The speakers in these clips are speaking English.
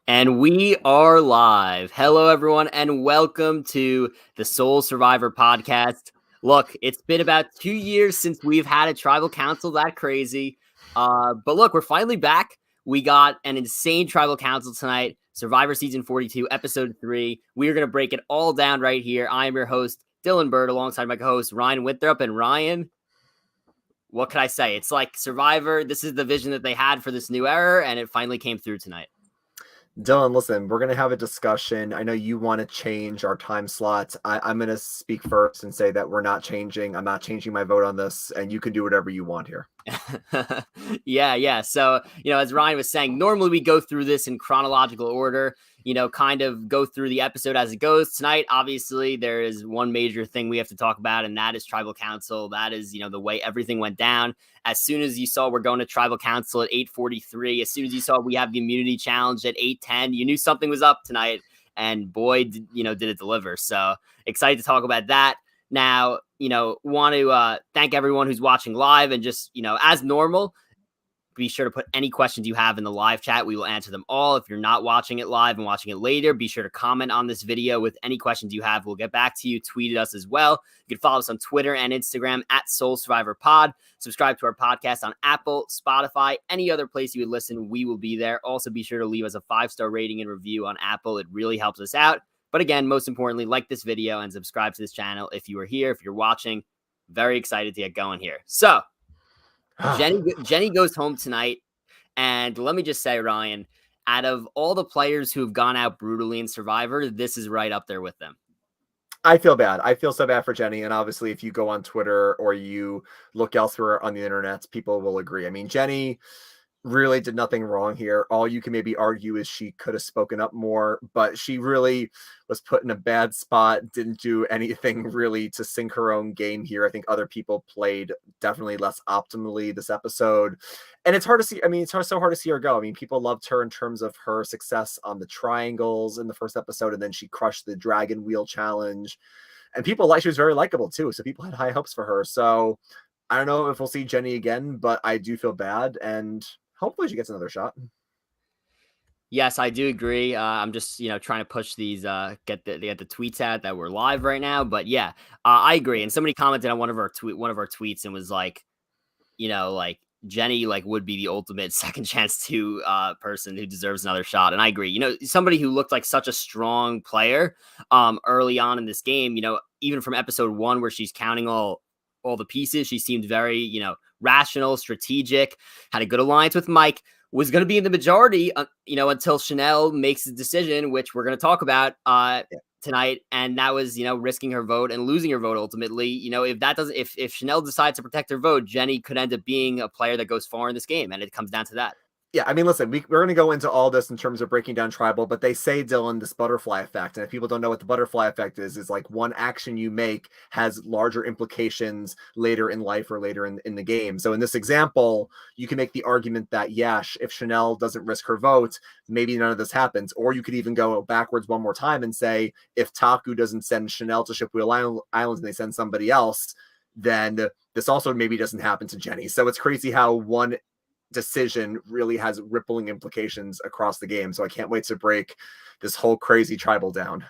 And we are live. Hello, everyone, and welcome to the Soul Survivor podcast. Look, it's been about 2 years since we've had a tribal council that crazy. But look, we're finally back. We got an insane tribal council tonight, Survivor Season 42, Episode 3. We are going to break it all down right here. I am your host, Dylan Bird, alongside my co-host, Ryan Winthrop. And Ryan, what can I say? It's like Survivor. This is the vision that they had for this new era, and it finally came through tonight. Dylan, listen, we're going to have a discussion. I know you want to change our time slots. I'm going to speak first and say that we're not changing. I'm not changing my vote on this, and you can do whatever you want here. Yeah. So, as Ryan was saying, normally we go through this in chronological order, kind of go through the episode as it goes. Tonight, obviously, there is one major thing we have to talk about, and that is Tribal Council. That is, the way everything went down. As soon as you saw we're going to Tribal Council at 8:43, as soon as you saw we have the immunity challenge at 8:10, you knew something was up tonight, and boy, did it deliver. So excited to talk about that. Now, want to thank everyone who's watching live, and just, as normal, be sure to put any questions you have in the live chat. We will answer them all. If you're not watching it live and watching it later, be sure to comment on this video with any questions you have. We'll get back to you. Tweet us as well. You can follow us on Twitter and Instagram at Soul Survivor Pod. Subscribe to our podcast on Apple, Spotify, any other place you would listen. We will be there. Also, be sure to leave us a 5-star rating and review on Apple. It really helps us out. But again, most importantly, like this video and subscribe to this channel if you are here, if you're watching. Very excited to get going here. So, Jenny goes home tonight, and let me just say, Ryan, out of all the players who have gone out brutally in Survivor, this is right up there with them. I feel bad. I feel so bad for Jenny, and obviously if you go on Twitter or you look elsewhere on the internet, people will agree. I mean, Jenny really did nothing wrong here. All you can maybe argue is she could have spoken up more, but she really was put in a bad spot, didn't do anything really to sink her own game here. I think other people played definitely less optimally this episode. And it's hard to see. I mean, it's so hard to see her go. I mean, people loved her in terms of her success on the triangles in the first episode, and then she crushed the dragon wheel challenge. And people she was very likable too. So people had high hopes for her. So I don't know if we'll see Jenny again, but I do feel bad, and hopefully she gets another shot. Yes, I do agree. I'm just, trying to push these, get the tweets out that we're live right now. But yeah, I agree. And somebody commented on one of our tweets and was like, Jenny would be the ultimate second chance to person who deserves another shot. And I agree. Somebody who looked like such a strong player early on in this game. Even from episode 1 where she's counting all the pieces, she seemed very rational, strategic, had a good alliance with Mike, was going to be in the majority, until Chanel makes a decision, which we're going to talk about tonight. And that was, risking her vote and losing her vote ultimately. If Chanel decides to protect her vote, Jenny could end up being a player that goes far in this game. And it comes down to that. Yeah, I mean, listen, we're going to go into all this in terms of breaking down tribal, but they say, Dylan, this butterfly effect. And if people don't know what the butterfly effect is like one action you make has larger implications later in life or later in the game. So in this example, you can make the argument that, if Chanel doesn't risk her vote, maybe none of this happens. Or you could even go backwards one more time and say, if Taku doesn't send Chanel to Shipwheel Islands and they send somebody else, then this also maybe doesn't happen to Jenny. So it's crazy how one decision really has rippling implications across the game. So I can't wait to break this whole crazy tribal down.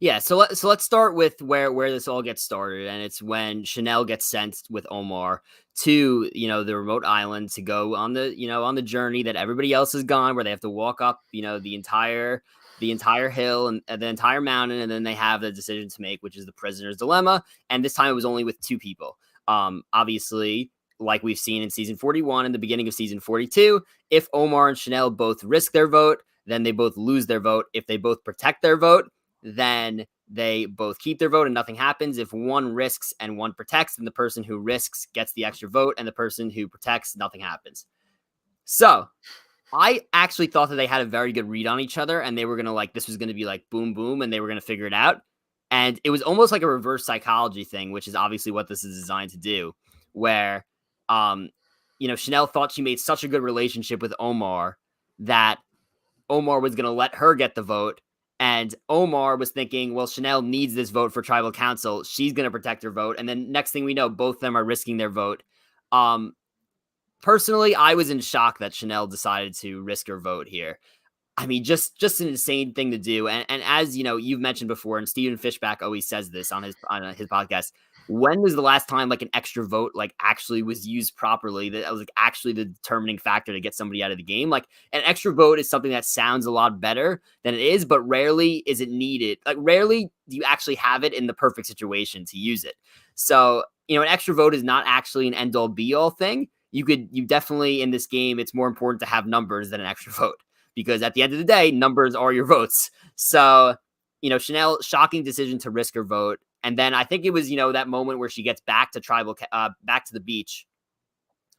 Yeah, so let's start with where this all gets started, and it's when Chanel gets sent with Omar to the remote island to go on the journey that everybody else has gone, where they have to walk up the entire hill and the entire mountain, and then they have the decision to make, which is the prisoner's dilemma. And this time it was only with 2 people. Obviously, like we've seen in season 41 and the beginning of season 42, if Omar and Chanel both risk their vote, then they both lose their vote. If they both protect their vote, then they both keep their vote and nothing happens. If one risks and one protects, then the person who risks gets the extra vote, and the person who protects, nothing happens. So I actually thought that they had a very good read on each other, and they were going to this was going to be boom, boom, and they were going to figure it out. And it was almost like a reverse psychology thing, which is obviously what this is designed to do, where Chanel thought she made such a good relationship with Omar that Omar was going to let her get the vote. And Omar was thinking, well, Chanel needs this vote for tribal council. She's going to protect her vote. And then next thing we know, both of them are risking their vote. Personally, I was in shock that Chanel decided to risk her vote here. I mean, just an insane thing to do. And as you know, you've mentioned before, and Steven Fishback always says this on his podcast. When was the last time like an extra vote like actually was used properly? That was like actually the determining factor to get somebody out of the game. Like an extra vote is something that sounds a lot better than it is, but rarely is it needed. Like rarely do you actually have it in the perfect situation to use it. So an extra vote is not actually an end all be all thing. You definitely in this game, it's more important to have numbers than an extra vote. Because at the end of the day, numbers are your votes. So, Chanel, shocking decision to risk her vote. And then I think it was, that moment where she gets back to back to the beach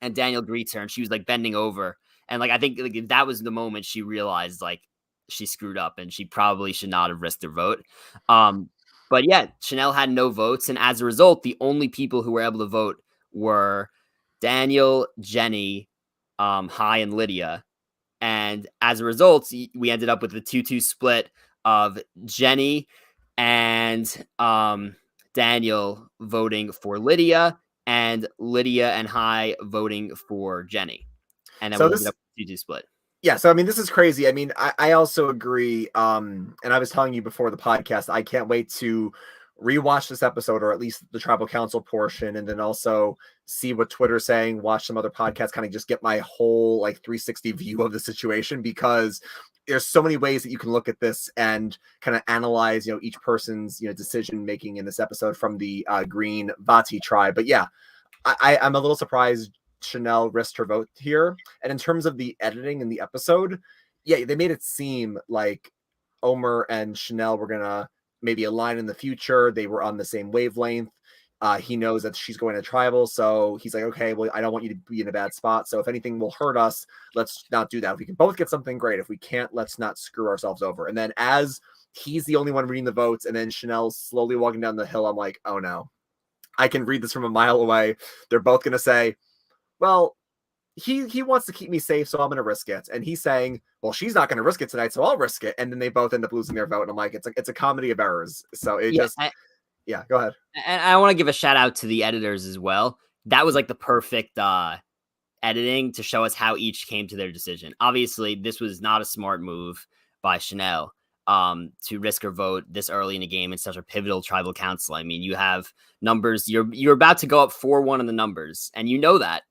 and Daniel greets her and she was like bending over. And like, I think like, that was the moment she realized like she screwed up and she probably should not have risked her vote. But yeah, Chanel had no votes. And as a result, the only people who were able to vote were Daniel, Jenny, Hai, and Lydia. And as a result, we ended up with a 2-2 split of Jenny and Daniel voting for Lydia and Lydia and Hai voting for Jenny. And then we ended up with a 2-2 split. Yeah, so I mean, this is crazy. I mean, I also agree. And I was telling you before the podcast, I can't wait to rewatch this episode, or at least the tribal council portion, and then also see what Twitter's saying, watch some other podcasts, kind of just get my whole like 360 view of the situation, because there's so many ways that you can look at this and kind of analyze, each person's, decision making in this episode from the Green Vati tribe. But yeah, I'm a little surprised Chanel risked her vote here. And in terms of the editing in the episode, yeah, they made it seem like Omer and Chanel were gonna maybe align in the future. They were on the same wavelength. He knows that she's going to tribal, so he's like, okay, well, I don't want you to be in a bad spot. So if anything will hurt us, let's not do that. If we can both get something, great. If we can't, let's not screw ourselves over. And then as he's the only one reading the votes, and then Chanel's slowly walking down the hill, I'm like, oh no, I can read this from a mile away. They're both gonna say, well, he wants to keep me safe, so I'm going to risk it. And he's saying, well, she's not going to risk it tonight, so I'll risk it. And then they both end up losing their vote. And I'm like, it's a comedy of errors. So it go ahead. And I want to give a shout out to the editors as well. That was like the perfect editing to show us how each came to their decision. Obviously, this was not a smart move by Chanel to risk her vote this early in the game in such a pivotal tribal council. I mean, you have numbers, you're about to go up 4-1 in the numbers, and you know that.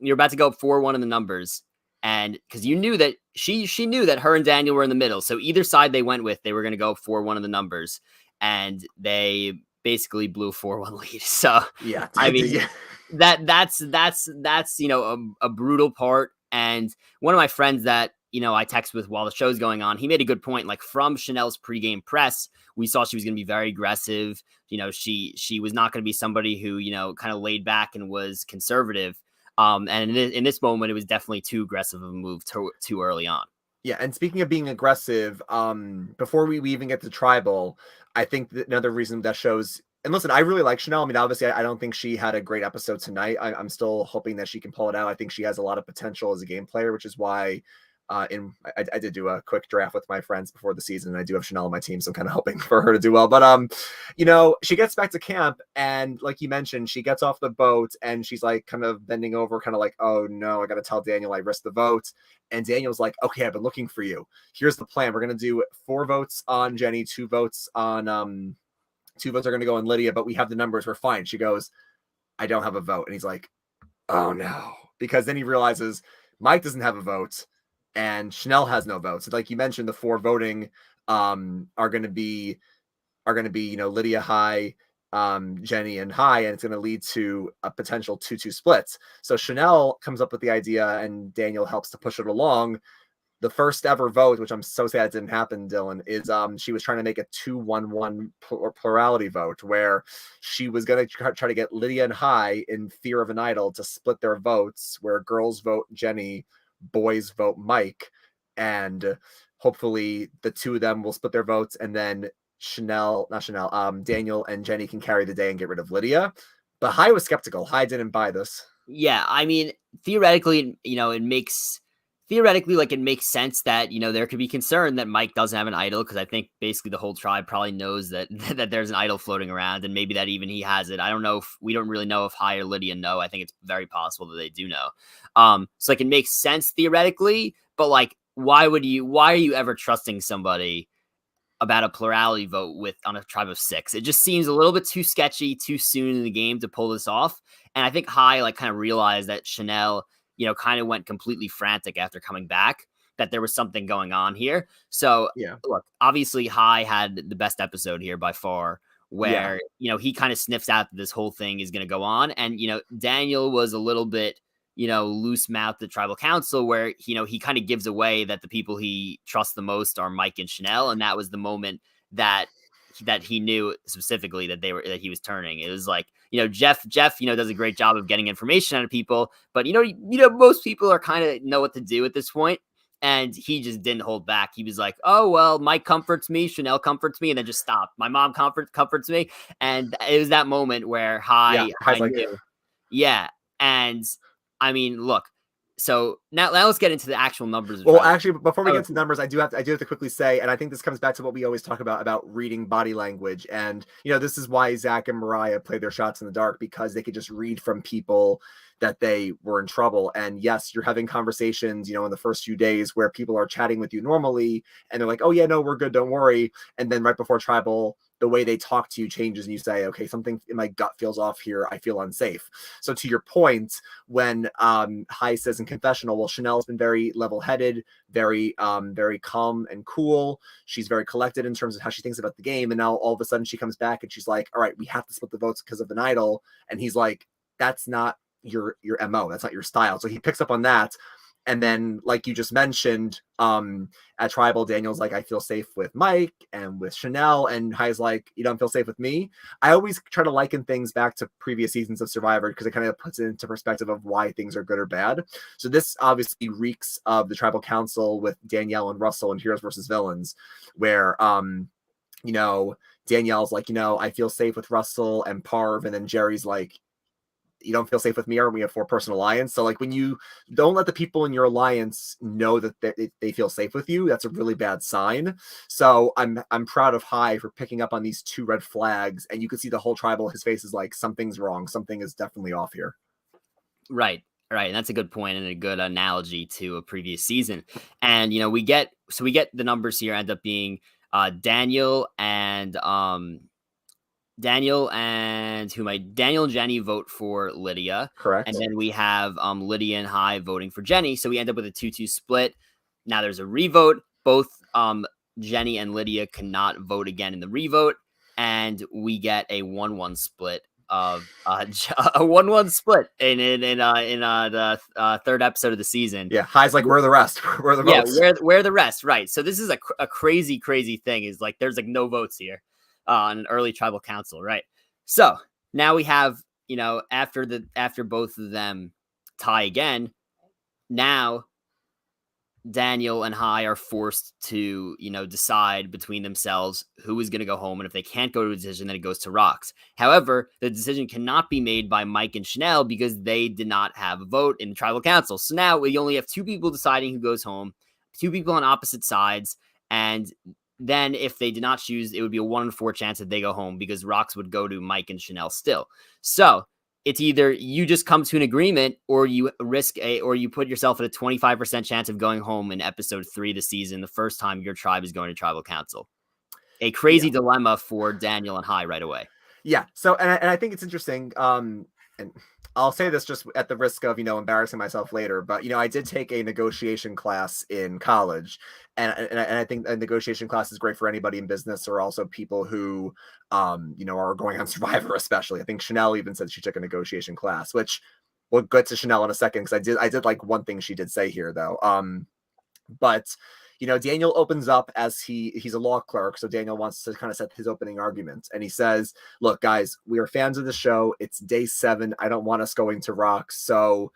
You're about to go up 4-1 in the numbers. And because you knew that she knew that her and Daniel were in the middle. So either side they went with, they were going to go up 4-1 in the numbers. And they basically blew 4-1 lead. So yeah, I mean, that's a brutal part. And one of my friends that I text with while the show's going on, he made a good point. Like from Chanel's pregame press, we saw she was going to be very aggressive. She was not going to be somebody who kind of laid back and was conservative. And in this moment, it was definitely too aggressive of a move too early on. Yeah, and speaking of being aggressive, before we even get to tribal, I think that another reason that shows. And listen, I really like Chanel. I mean, obviously, I don't think she had a great episode tonight. I'm still hoping that she can pull it out. I think she has a lot of potential as a game player, which is why I did do a quick draft with my friends before the season. And I do have Chanel on my team, so I'm kind of hoping for her to do well. But she gets back to camp, and like you mentioned, she gets off the boat and she's like kind of bending over, kind of like, oh no, I got to tell Daniel I risked the vote. And Daniel's like, okay, I've been looking for you. Here's the plan. We're gonna do 4 votes on Jenny, 2 votes on 2 votes are gonna go on Lydia, but we have the numbers. We're fine. She goes, I don't have a vote, and he's like, oh no, because then he realizes Mike doesn't have a vote. And Chanel has no votes. Like you mentioned, the 4 voting are going to be Lydia, Hai, Jenny, and Hai, and it's going to lead to a potential 2-2 splits. So Chanel comes up with the idea, and Daniel helps to push it along. The first ever vote, which I'm so sad it didn't happen, Dylan, is she was trying to make a 2-1-1 plurality vote, where she was going to try to get Lydia and Hai in Fear of an Idol to split their votes, where girls vote Jenny, boys vote Mike, and hopefully the 2 of them will split their votes, and then Daniel and Jenny can carry the day and get rid of Lydia. But Hai was skeptical. Hai didn't buy this. Yeah, I mean, theoretically, it makes sense that there could be concern that Mike doesn't have an idol, because I think basically the whole tribe probably knows that that there's an idol floating around, and maybe that even he has it. I don't know if we don't really know if Hai or Lydia know. I think it's very possible that they do know. So like it makes sense theoretically, but like why are you ever trusting somebody about a plurality vote on a tribe of 6? It just seems a little bit too sketchy, too soon in the game to pull this off. And I think Hai like kind of realized that Chanel, kind of went completely frantic after coming back, that there was something going on here. So Yeah. look, obviously Hai had the best episode here by far, Yeah. where, he kind of sniffs out that this whole thing is going to go on. And, Daniel was a little bit, loose mouthed at tribal council, where, he kind of gives away that the people he trusts the most are Mike and Chanel. And that was the moment that he knew specifically that he was turning. It was like, Jeff, does a great job of getting information out of people, but most people are kind of know what to do at this point. And he just didn't hold back. He was like, "Oh well, Mike comforts me, Chanel comforts me," and then just stopped. My mom comforts me, and it was that moment where Yeah. I Hai's like, knew, yeah. And I mean, look. So now let's get into the actual numbers. well, actually, before we Oh, get to the numbers, I do have to quickly say, and I think this comes back to what we always talk about reading body language. And this is why Zach and Mariah play their shots in the dark, because they could just read from people that they were in trouble. And yes, you're having conversations, in the first few days where people are chatting with you normally and they're like, "Oh yeah, no, we're good, don't worry." And then right before tribal, the way they talk to you changes and you say, "Okay, something in my gut feels off here. I feel unsafe." So to your point, when Hai says in confessional, well, Chanel's been very level-headed, very very calm and cool. She's very collected in terms of how she thinks about the game. And now all of a sudden she comes back and she's like, "All right, we have to split the votes because of an idol." And he's like, "That's not your MO. That's not your style." So he picks up on that. And then, like you just mentioned, at tribal, Daniel's like, "I feel safe with Mike and with Chanel," and Hai's like, "You don't feel safe with me." I always try to liken things back to previous seasons of Survivor, because it kind of puts it into perspective of why things are good or bad. So this obviously reeks of the tribal council with Danielle and Russell and Heroes versus Villains, where Danielle's like, "I feel safe with Russell and Parv," and then Jerry's like, "You don't feel safe with me, or we have 4-person alliance." So like, when you don't let the people in your alliance know that they feel safe with you, that's a really bad sign. So I'm proud of Hai for picking up on these 2 red flags, and you can see the whole tribal, his face is like, something's wrong, something is definitely off here. right. Right. And that's a good point and a good analogy to a previous season. And we get the numbers here end up being Daniel and Daniel and Jenny vote for Lydia. Correct. And then we have Lydia and Hai voting for Jenny. So we end up with a 2-2 split. Now there's a revote. Both Jenny and Lydia cannot vote again in the revote. And we get a 1-1 split of a 1-1 split in the third episode of the season. Yeah, Hai's like, "Where are the rest? Where are the votes?" Where are the rest? Right. So this is a crazy thing. Is like there's like no votes here on an early tribal council, right? So now we have, after both of them tie again, now Daniel and Hai are forced to, decide between themselves who is going to go home. And if they can't go to a decision, then it goes to Rox. However, the decision cannot be made by Mike and Chanel because they did not have a vote in the tribal council. So now we only have 2 people deciding who goes home, 2 people on opposite sides. And then if they did not choose, it would be a 1 in 4 chance that they go home, because Rox would go to Mike and Chanel still. So it's either you just come to an agreement, or you or you put yourself at a 25% chance of going home in episode 3 this season, the first time your tribe is going to tribal council. A crazy dilemma for Daniel and Hai right away. Yeah. So, and I think it's interesting. And I'll say this just at the risk of, embarrassing myself later, but, I did take a negotiation class in college, and I think a negotiation class is great for anybody in business, or also people who, are going on Survivor, especially. I think Chanel even said she took a negotiation class, which we'll get to Chanel in a second, because I did like one thing she did say here, though. But Daniel opens up as he's a law clerk, so Daniel wants to kind of set his opening argument, and he says, "Look, guys, we are fans of the show. It's day 7. I don't want us going to Rock, so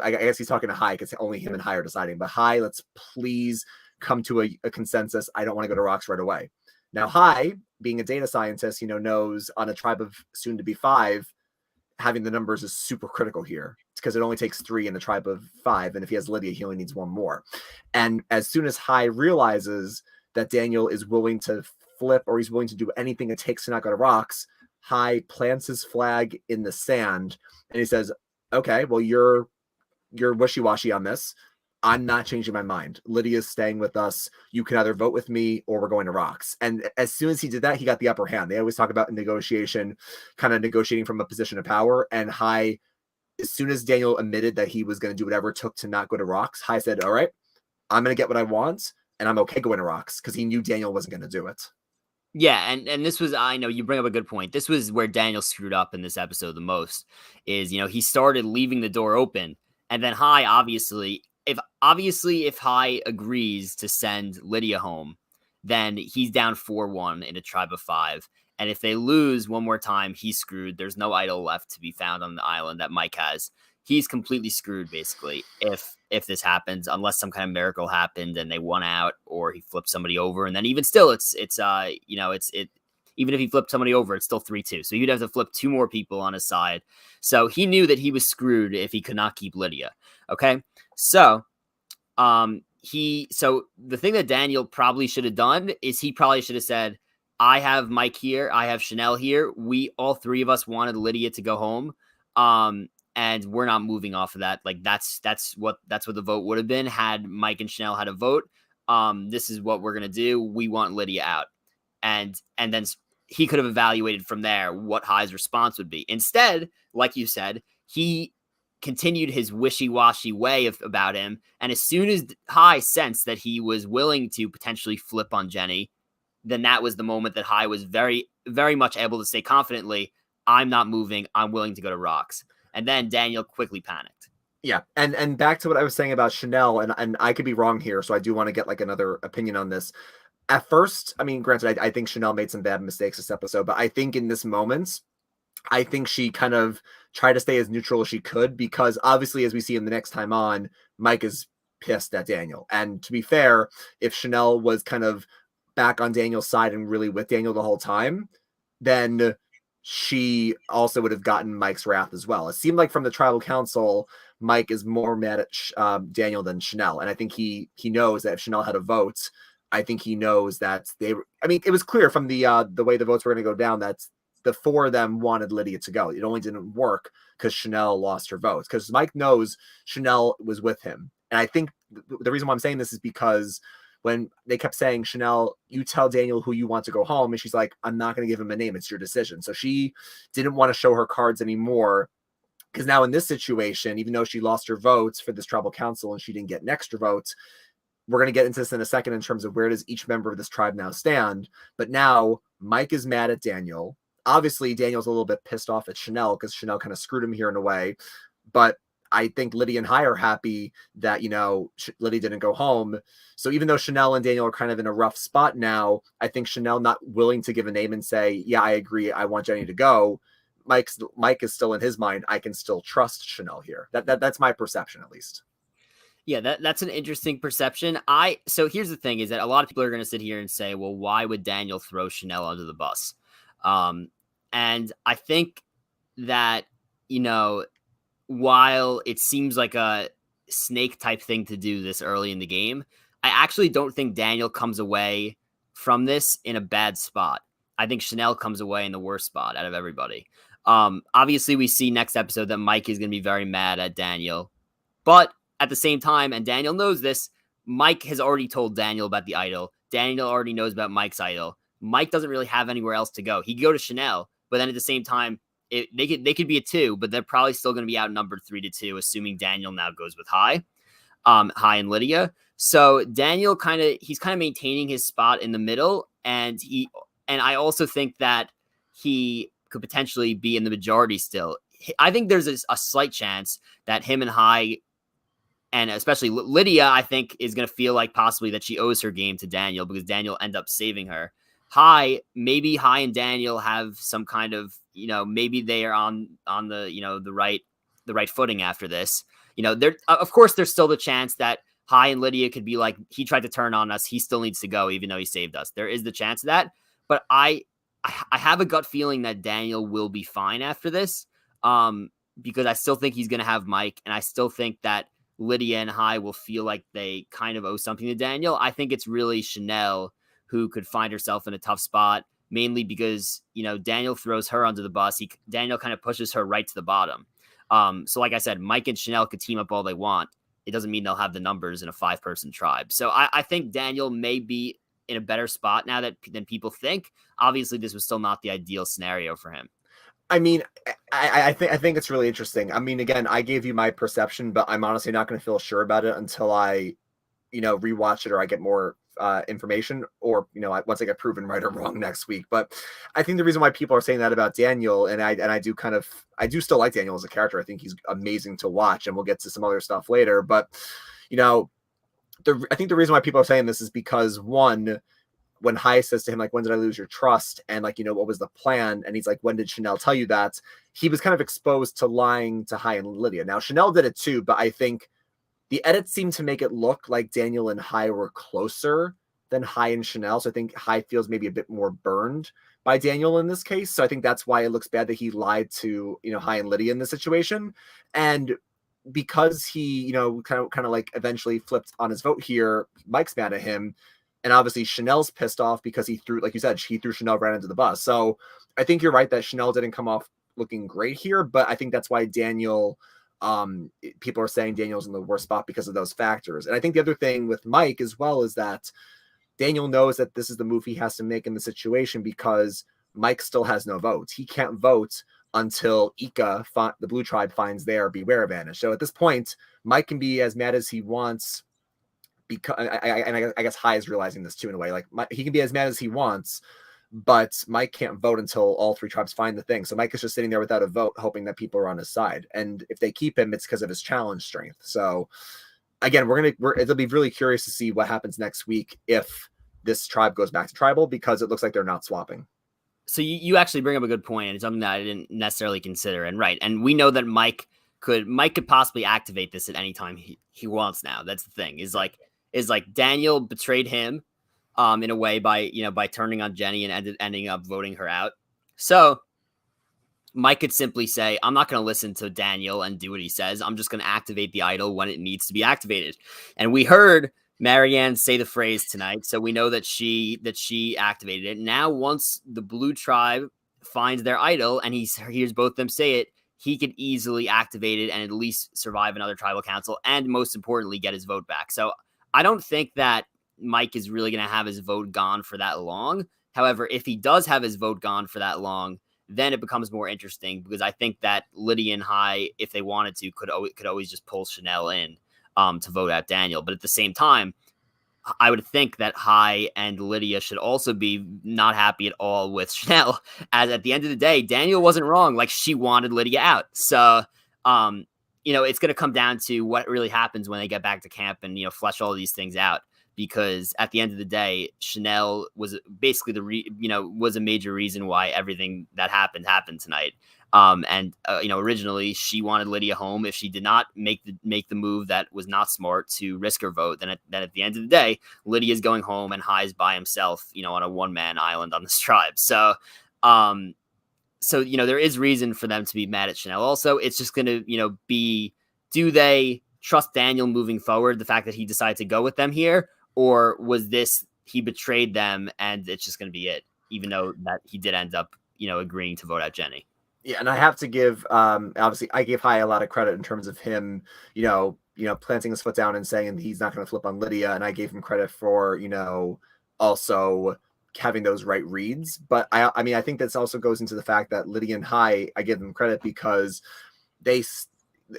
I guess he's talking to Hai, because only him and Hai are deciding. But Hai, let's please come to a consensus. I don't want to go to Rocks right away." Now, Hai, being a data scientist, knows on a tribe of soon to be 5, having the numbers is super critical here. It's because it only takes 3 in the tribe of 5, and if he has Lydia, he only needs 1 more. And as soon as Hai realizes that Daniel is willing to flip, or he's willing to do anything it takes to not go to Rocks, Hai plants his flag in the sand, and he says, "Okay, well, you're wishy-washy on this. I'm not changing my mind. Lydia's staying with us. You can either vote with me or we're going to rocks. And as soon as he did that, he got the upper hand. They always talk about negotiation, kind of negotiating from a position of power. And Hai, as soon as Daniel admitted that he was going to do whatever it took to not go to rocks, Hai said, all right, I'm going to get what I want. And I'm okay going to rocks because he knew Daniel wasn't going to do it. Yeah, and this was, I know you bring up a good point. This was where Daniel screwed up in this episode the most. Is, he started leaving the door open, and then Hai if Hai agrees to send Lydia home, then he's down 4-1 in a tribe of 5. And if they lose one more time, he's screwed. There's no idol left to be found on the island that Mike has. He's completely screwed, basically, if this happens, unless some kind of miracle happened and they won out, or he flipped somebody over. And then even still, even if he flipped somebody over, it's still 3-2. So he'd have to flip 2 more people on his side. So he knew that he was screwed if he could not keep Lydia. Okay. So the thing that Daniel probably should have done is he probably should have said, I have Mike here, I have Chanel here. We all 3 of us wanted Lydia to go home. And we're not moving off of that. Like that's what the vote would have been had Mike and Chanel had a vote. This is what we're gonna do. We want Lydia out, and then he could have evaluated from there what Hai's response would be. Instead, like you said, he continued his wishy-washy way about him, and as soon as Hai sensed that he was willing to potentially flip on Jenny, then that was the moment that Hai was very, very much able to say confidently, I'm not moving. I'm willing to go to rocks. And then Daniel quickly panicked. Yeah, and back to what I was saying about Chanel, and I could be wrong here, so I do want to get like another opinion on this. At first, I mean, granted, I think Chanel made some bad mistakes this episode, but I think in this moment, I think she kind of tried to stay as neutral as she could, because obviously, as we see in the next time on, Mike is pissed at Daniel. And to be fair, if Chanel was kind of back on Daniel's side and really with Daniel the whole time, then she also would have gotten Mike's wrath as well. It seemed like from the tribal council, Mike is more mad at Daniel than Chanel. And I think he knows that if Chanel had a vote, I think he knows that it was clear from the way the votes were going to go down that the 4 of them wanted Lydia to go. It only didn't work because Chanel lost her votes, because Mike knows Chanel was with him. And I think the reason why I'm saying this is because when they kept saying, Chanel, you tell Daniel who you want to go home, and she's like, I'm not going to give him a name. It's your decision. So she didn't want to show her cards anymore, because now in this situation, even though she lost her votes for this tribal council and she didn't get an extra vote, we're going to get into this in a second in terms of where does each member of this tribe now stand. But now Mike is mad at Daniel. Obviously, Daniel's a little bit pissed off at Chanel because Chanel kind of screwed him here in a way. But I think Lydia and Hai are happy that, Lydia didn't go home. So even though Chanel and Daniel are kind of in a rough spot now, I think Chanel not willing to give a name and say, yeah, I agree, I want Jenny to go. Mike is still in his mind, I can still trust Chanel here. That's my perception, at least. Yeah, that's an interesting perception. So here's the thing is that a lot of people are going to sit here and say, well, why would Daniel throw Chanel under the bus? And I think that, while it seems like a snake type thing to do this early in the game, I actually don't think Daniel comes away from this in a bad spot. I think Chanel comes away in the worst spot out of everybody. Obviously, we see next episode that Mike is going to be very mad at Daniel. But at the same time, and Daniel knows this, Mike has already told Daniel about the idol. Daniel already knows about Mike's idol. Mike doesn't really have anywhere else to go. He could go to Chanel, but then at the same time, they could be a 2, but they're probably still going to be outnumbered 3-2, assuming Daniel now goes with Hai and Lydia. So Daniel he's kind of maintaining his spot in the middle, and I also think that he could potentially be in the majority still. I think there's a slight chance that him and Hai, and especially Lydia, I think is going to feel like possibly that she owes her game to Daniel because Daniel ended up saving her. Maybe Hai and Daniel have some kind of, maybe they are on the right footing after this. Of course, there's still the chance that Hai and Lydia could be like, he tried to turn on us, he still needs to go, even though he saved us. There is the chance of that, but I have a gut feeling that Daniel will be fine after this, because I still think he's going to have Mike, and I still think that Lydia and Hai will feel like they kind of owe something to Daniel. I think it's really Chanel who could find herself in a tough spot, mainly because, Daniel throws her under the bus. Daniel kind of pushes her right to the bottom. So like I said, Mike and Chanel could team up all they want. it doesn't mean they'll have the numbers in a 5-person tribe. So I think Daniel may be in a better spot now than people think. Obviously, this was still not the ideal scenario for him. I mean, I think it's really interesting. I mean, again, I gave you my perception, but I'm honestly not going to feel sure about it until I, rewatch it or I get more information, or once I get proven right or wrong next week. But I think the reason why people are saying that about Daniel, and I do still like Daniel as a character. I think he's amazing to watch, and we'll get to some other stuff later. But I think the reason why people are saying this is because, one, when Hai says to him, like, when did I lose your trust? And like, what was the plan? And he's like, when did Chanel tell you that? He was kind of exposed to lying to Hai and Lydia. Now, Chanel did it too, but I think the edits seem to make it look like Daniel and Hai were closer than Hai and Chanel. So I think Hai feels maybe a bit more burned by Daniel in this case. So I think that's why it looks bad that he lied to, Hai and Lydia in this situation. And because he, kind of like eventually flipped on his vote here, Mike's mad at him. And obviously Chanel's pissed off because he threw, like you said, he threw Chanel right into the bus. So I think you're right that Chanel didn't come off looking great here, but I think that's why Daniel, people are saying Daniel's in the worst spot because of those factors. And I think the other thing with Mike as well is that Daniel knows that this is the move he has to make in the situation because Mike still has no votes. He can't vote until Ika, the Blue Tribe, finds their Beware advantage. So at this point, Mike can be as mad as he wants, because I guess Hai is realizing this too in a way. Like, he can be as mad as he wants, but Mike can't vote until all 3 tribes find the thing. So Mike is just sitting there without a vote, hoping that people are on his side. And if they keep him, it's because of his challenge strength. So again, it'll be really curious to see what happens next week if this tribe goes back to tribal, because it looks like they're not swapping. So you actually bring up a good point, and it's something that I didn't necessarily consider. And right, and we know that Mike could possibly activate this at any time he wants now. That's the thing. Is like Daniel betrayed him in a way by turning on Jenny and ending up voting her out. So Mike could simply say, I'm not going to listen to Daniel and do what he says. I'm just going to activate the idol when it needs to be activated. And we heard Marianne say the phrase tonight, so we know that she activated it. Now, once the Blue Tribe finds their idol and he hears both of them say it, he could easily activate it and at least survive another tribal council, and most importantly, get his vote back. So I don't think that Mike is really going to have his vote gone for that long. However, if he does have his vote gone for that long, then it becomes more interesting, because I think that Lydia and Hai, if they wanted to, could always just pull Chanel in to vote out Daniel. But at the same time, I would think that Hai and Lydia should also be not happy at all with Chanel, as at the end of the day, Daniel wasn't wrong. Like, she wanted Lydia out. So, it's going to come down to what really happens when they get back to camp and, flesh all these things out. Because at the end of the day, Chanel was basically was a major reason why everything that happened tonight. Originally she wanted Lydia home. If she did not make the move that was not smart to risk her vote, then at the end of the day, Lydia's going home and Hai's by himself, on a one-man island on this tribe. So, there is reason for them to be mad at Chanel. Also, it's just going to, be, do they trust Daniel moving forward? The fact that he decided to go with them here, or was this, he betrayed them and it's just going to be it, even though that he did end up, agreeing to vote out Jenny. Yeah, and I have to give, obviously, I gave Hai a lot of credit in terms of him, planting his foot down and saying he's not going to flip on Lydia, and I gave him credit for, also having those right reads. But I think this also goes into the fact that Lydia and Hai, I give them credit because they,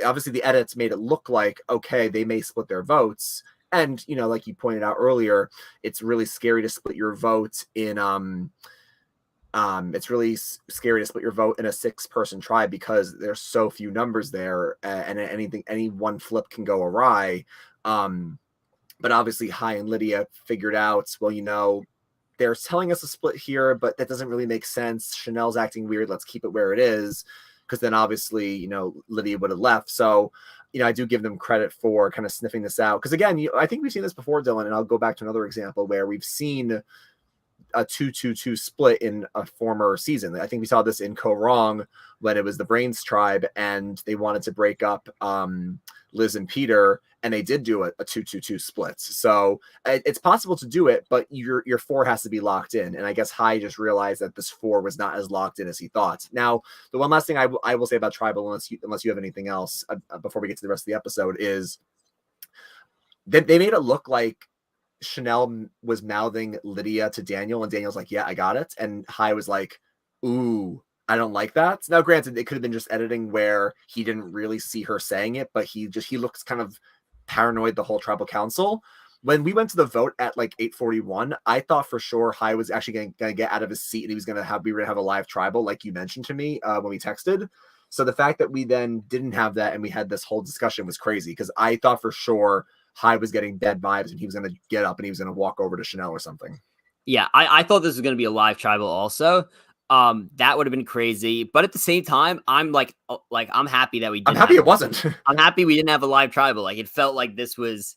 obviously the edits made it look like, okay, they may split their votes. And, like you pointed out earlier, it's really scary to split your vote in, it's really scary to split your vote in a 6-person tribe because there's so few numbers there, and any one flip can go awry. But obviously Hai and Lydia figured out, well, they're telling us a split here, but that doesn't really make sense. Chanel's acting weird. Let's keep it where it is. Because then obviously, Lydia would have left. So, I do give them credit for kind of sniffing this out. Because again, I think we've seen this before, Dylan, and I'll go back to another example where we've seen a 2-2-2 split in a former season. I think we saw this in Ko Wrong when it was the Brains tribe and they wanted to break up Liz and Peter, and they did do a 2-2-2 split. So it's possible to do it, but your 4 has to be locked in. And I guess Hai just realized that this 4 was not as locked in as he thought. Now, the one last thing I will say about tribal, unless you have anything else before we get to the rest of the episode, is they made it look like Chanel was mouthing Lydia to Daniel, and Daniel's like, yeah, I got it. And Hai was like, ooh, I don't like that. Now, granted, it could have been just editing where he didn't really see her saying it, but he looks kind of paranoid the whole tribal council. When we went to the vote at like 8:41, I thought for sure Hai was actually going to get out of his seat and we were going to have a live tribal, like you mentioned to me when we texted. So the fact that we then didn't have that and we had this whole discussion was crazy, because I thought for sure Hai was getting dead vibes and he was going to get up and he was going to walk over to Chanel or something. Yeah, I thought this was going to be a live tribal also. That would have been crazy, but at the same time, I'm I'm happy that we didn't. I'm happy it wasn't. I'm happy we didn't have a live tribal. Like, it felt like this was,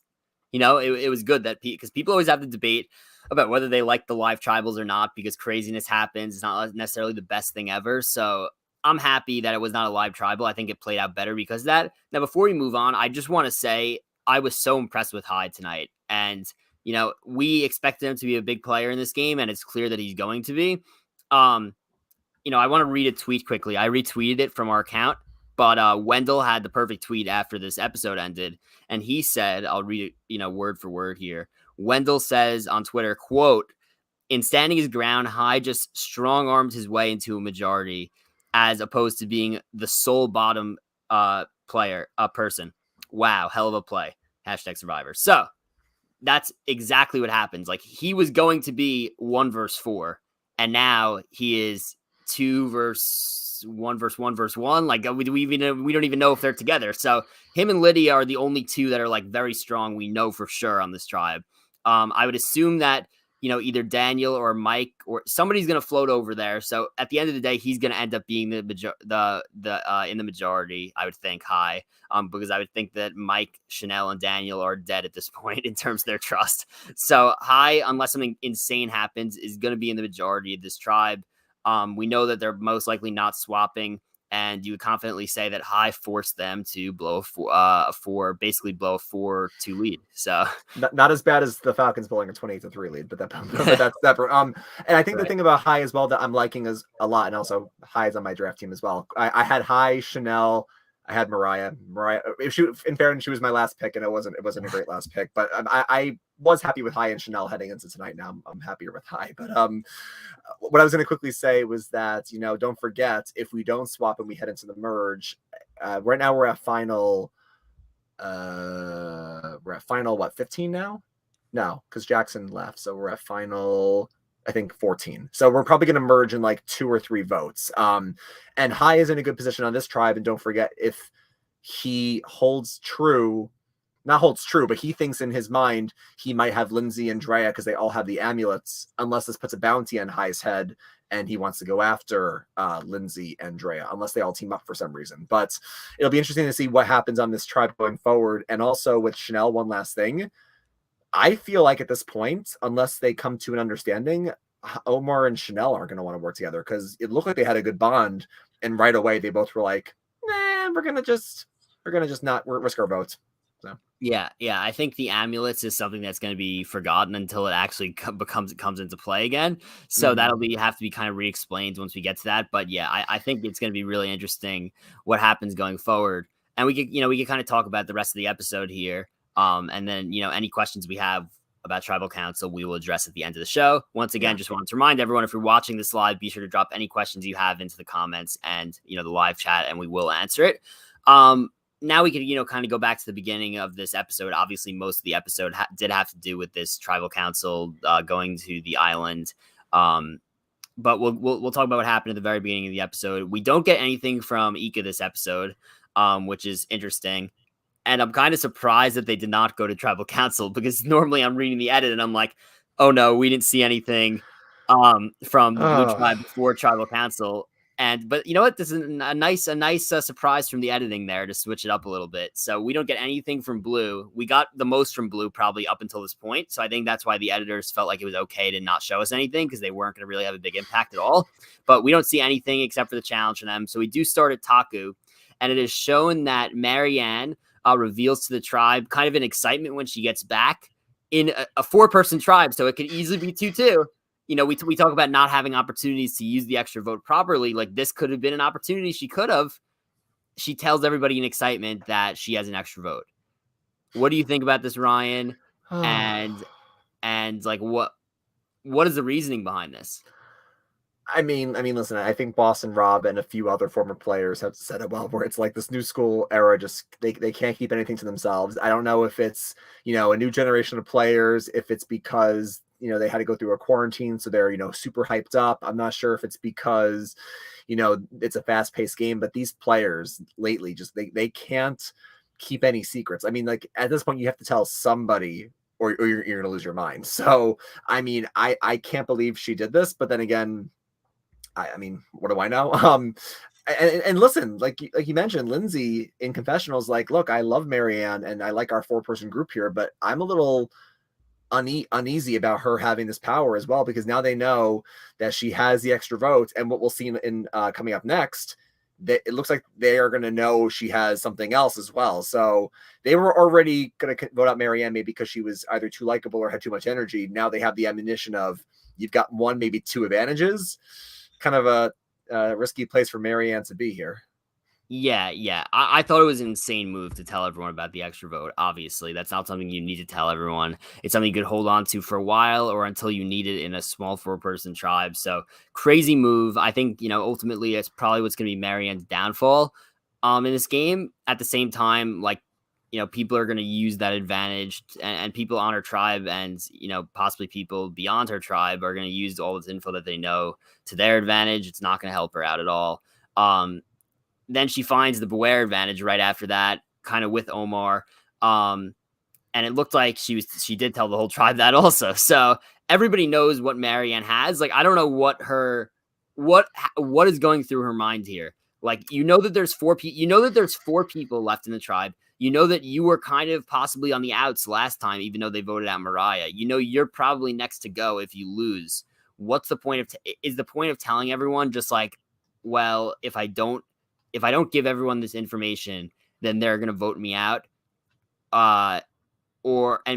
it was good that because people always have the debate about whether they like the live tribals or not, because craziness happens. It's not necessarily the best thing ever. So I'm happy that it was not a live tribal. I think it played out better because of that. Now, before we move on, I just want to say I was so impressed with Hyde tonight. And, we expected him to be a big player in this game, and it's clear that he's going to be. I want to read a tweet quickly. I retweeted it from our account, but Wendell had the perfect tweet after this episode ended. And he said, I'll read it, word for word here. Wendell says on Twitter, quote, "In standing his ground, Hyde just strong-armed his way into a majority as opposed to being the sole bottom person. Wow, hell of a play. #Survivor." So that's exactly what happens. Like, he was going to be 1 versus 4, and now he is 2 versus 1 versus 1 versus 1. Like, we don't even know if they're together. So him and Lydia are the only two that are like very strong. We know for sure on this tribe. I would assume that, either Daniel or Mike or somebody's going to float over there. So at the end of the day, he's going to end up being in the majority, I would think, High, because I would think that Mike, Chanel, and Daniel are dead at this point in terms of their trust. So High, unless something insane happens, is going to be in the majority of this tribe. We know that they're most likely not swapping, and you would confidently say that High forced them to blow a 4-2 lead. So not as bad as the Falcons blowing a 28-3 lead, but that's separate. And I think the thing about High as well that I'm liking is a lot, and also High is on my draft team as well. I had High, Chanel, I had Mariah. In fairness, she was my last pick, and it wasn't a great last pick, but I was happy with High and Chanel heading into tonight. Now I'm happier with High. But what I was going to quickly say was that, don't forget, if we don't swap and we head into the merge, right now we're at final. We're at final what, 15 now? No, because Jackson left, so we're at final, I think, 14. So we're probably going to merge in like 2 or 3 votes. And High is in a good position on this tribe. And don't forget, if he but he thinks in his mind he might have Lindsay and Drea because they all have the amulets, unless this puts a bounty on High's head and he wants to go after Lindsay and Drea, unless they all team up for some reason. But it'll be interesting to see what happens on this tribe going forward. And also with Chanel, one last thing. I feel like at this point, unless they come to an understanding, Omar and Chanel aren't going to want to work together, because it looked like they had a good bond. And right away, they both were like, nah, we're going to just not risk our votes. So. Yeah. I think the amulets is something that's going to be forgotten until it actually comes into play again. So that'll have to be kind of re-explained once we get to that. But yeah, I think it's going to be really interesting what happens going forward. And we could kind of talk about the rest of the episode here. And then, any questions we have about Tribal Council, we will address at the end of the show. Once again, just wanted to remind everyone, if you're watching this live, be sure to drop any questions you have into the comments and, the live chat, and we will answer it. Now we could, kind of go back to the beginning of this episode. Obviously, most of the episode did have to do with this Tribal Council going to the island. But we'll talk about what happened at the very beginning of the episode. We don't get anything from Ika this episode, which is interesting. And I'm kind of surprised that they did not go to Tribal Council, because normally I'm reading the edit and I'm like, oh no, we didn't see anything from the Blue Tribe before Tribal Council. But you know what? This is a nice surprise from the editing there to switch it up a little bit. So we don't get anything from Blue. We got the most from Blue probably up until this point. So I think that's why the editors felt like it was okay to not show us anything, because they weren't going to really have a big impact at all. But we don't see anything except for the challenge from them. So we do start at Taku, and it is shown that Marianne reveals to the tribe kind of an excitement when she gets back in a 4-person tribe. So it could easily be 2-2. We talk about not having opportunities to use the extra vote properly. Like, this could have been an opportunity. She tells everybody in excitement that she has an extra vote. What do you think about this, Ryan? And like what is the reasoning behind this? Listen, I think Boston Rob and a few other former players have said it well, where it's like this new school era, just they can't keep anything to themselves. I don't know if it's, a new generation of players, if it's because, they had to go through a quarantine, so they're, super hyped up. I'm not sure if it's because, it's a fast paced game, but these players lately just, they can't keep any secrets. Like at this point, you have to tell somebody or you're going to lose your mind. So, I can't believe she did this, but then again, what do I know? And listen, like you mentioned, Lindsay in confessionals, like, look, I love Marianne and I like our 4-person group here, but I'm a little uneasy about her having this power as well, because now they know that she has the extra votes, and what we'll see in coming up next, that it looks like they are going to know she has something else as well. So they were already going to vote out Marianne maybe because she was either too likable or had too much energy. Now they have the ammunition of, you've got one, maybe two advantages. Kind of a risky place for Marianne to be here. Yeah. I thought it was an insane move to tell everyone about the extra vote. Obviously, that's not something you need to tell everyone. It's something you could hold on to for a while or until you need it in a small 4-person tribe. So crazy move. I think, ultimately it's probably what's going to be Marianne's downfall in this game. At the same time, like, people are going to use that advantage, and people on her tribe and, possibly people beyond her tribe are going to use all this info that they know to their advantage. It's not going to help her out at all. Then she finds the Beware advantage right after that, kind of with Omar. And it looked like she did tell the whole tribe that also. So everybody knows what Marianne has. Like, I don't know what is going through her mind here. Like, that there's 4 people, that there's 4 people left in the tribe. That you were kind of possibly on the outs last time, even though they voted out Mariah. You're probably next to go if you lose. What's the point of, is the point of telling everyone just like, well, if I don't give everyone this information, then they're going to vote me out. And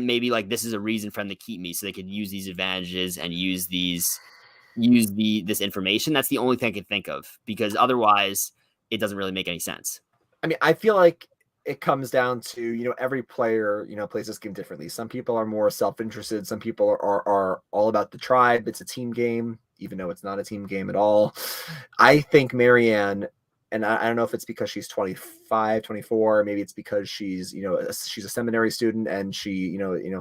maybe like this is a reason for them to keep me so they could use these advantages and use this information. That's the only thing I can think of, because otherwise it doesn't really make any sense. I feel like it comes down to, every player, plays this game differently. Some people are more self-interested. Some people are all about the tribe. It's a team game, even though it's not a team game at all. I think Marianne, and I don't know if it's because she's 25, 24, maybe it's because she's, she's a seminary student and she,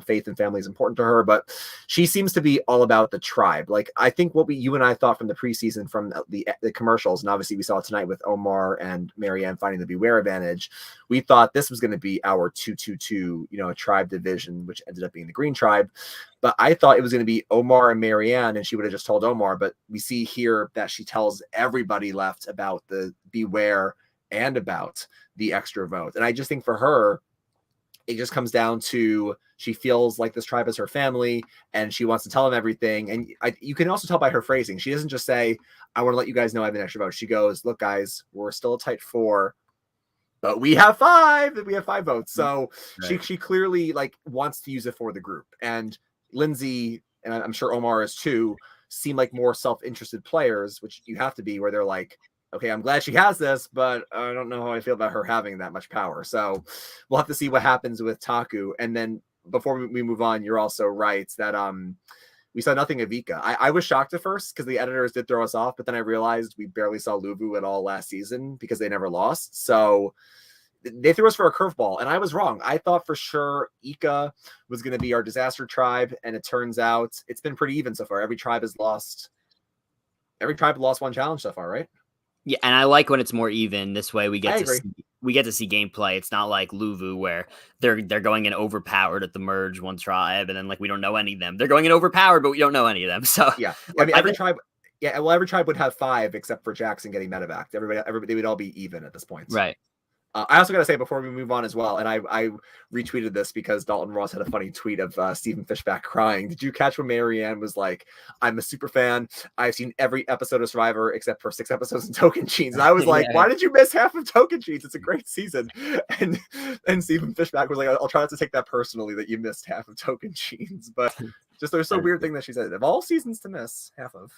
faith and family is important to her, but she seems to be all about the tribe. Like, I think what you and I thought from the preseason, from the commercials, and obviously we saw it tonight with Omar and Marianne finding the Beware advantage, we thought this was going to be our 2-2-2, a tribe division, which ended up being the Green Tribe. But I thought it was going to be Omar and Marianne, and she would have just told Omar. But we see here that she tells everybody left about the Beware and about the extra vote. And I just think for her, it just comes down to, she feels like this tribe is her family and she wants to tell them everything. And you can also tell by her phrasing. She doesn't just say, I want to let you guys know I have an extra vote. She goes, look, guys, we're still a tight 4. But we have 5. We have 5 votes. So right. She clearly like wants to use it for the group. And Lindsay, and I'm sure Omar is too, seem like more self-interested players, which you have to be, where they're like, okay, I'm glad she has this, but I don't know how I feel about her having that much power. So we'll have to see what happens with Taku. And then before we move on, you're also right that we saw nothing of Vika. I was shocked at first because the editors did throw us off, but then I realized we barely saw Luvu at all last season because they never lost. So they threw us for a curveball, and I was wrong. I thought for sure Ika was going to be our disaster tribe, and it turns out it's been pretty even so far. Every tribe lost one challenge so far, right? Yeah, and I like when it's more even. This way we get to see gameplay. It's not like Luvu where they're going in overpowered at the merge one tribe, and then like we don't know any of them. They're going in overpowered, but we don't know any of them. So yeah, every tribe. Yeah, well, every tribe would have 5 except for Jackson getting medevaced. Everybody would all be even at this point. Right. I also got to say before we move on as well, and I retweeted this because Dalton Ross had a funny tweet of Stephen Fishback crying. Did you catch when Marianne was like, I'm a super fan. I've seen every episode of Survivor except for 6 episodes in Token Cheats. And I was like, Why did you miss half of Token Cheats? It's a great season. And Stephen Fishback was like, I'll try not to take that personally that you missed half of Token Cheats. But just there's a weird thing that she said. Of all seasons to miss half of.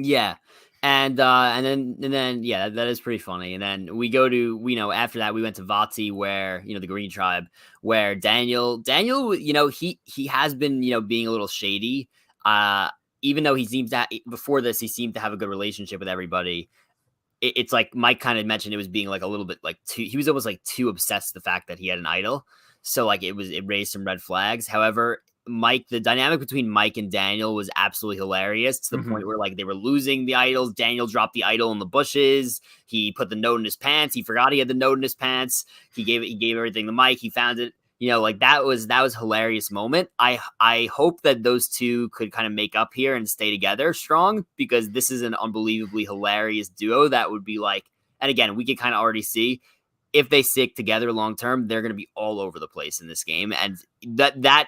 Yeah. And then yeah, that is pretty funny. And then we go to, after that we went to Vati, where, the Green Tribe, where Daniel, he has been, being a little shady. Uh Even though he seems to before this, he seemed to have a good relationship with everybody. It's like Mike kind of mentioned, it was being like a little bit like too, he was almost like too obsessed with the fact that he had an idol. So like it raised some red flags. However, the dynamic between Mike and Daniel was absolutely hilarious, to the Mhm. point where like they were losing the idols. Daniel dropped the idol in the bushes. He put the note in his pants. He forgot he had the note in his pants. He gave everything to Mike. He found it. Like that was a hilarious moment. I hope that those two could kind of make up here and stay together strong, because this is an unbelievably hilarious duo that would be like, and again, we can kind of already see, if they stick together long term, they're going to be all over the place in this game. And that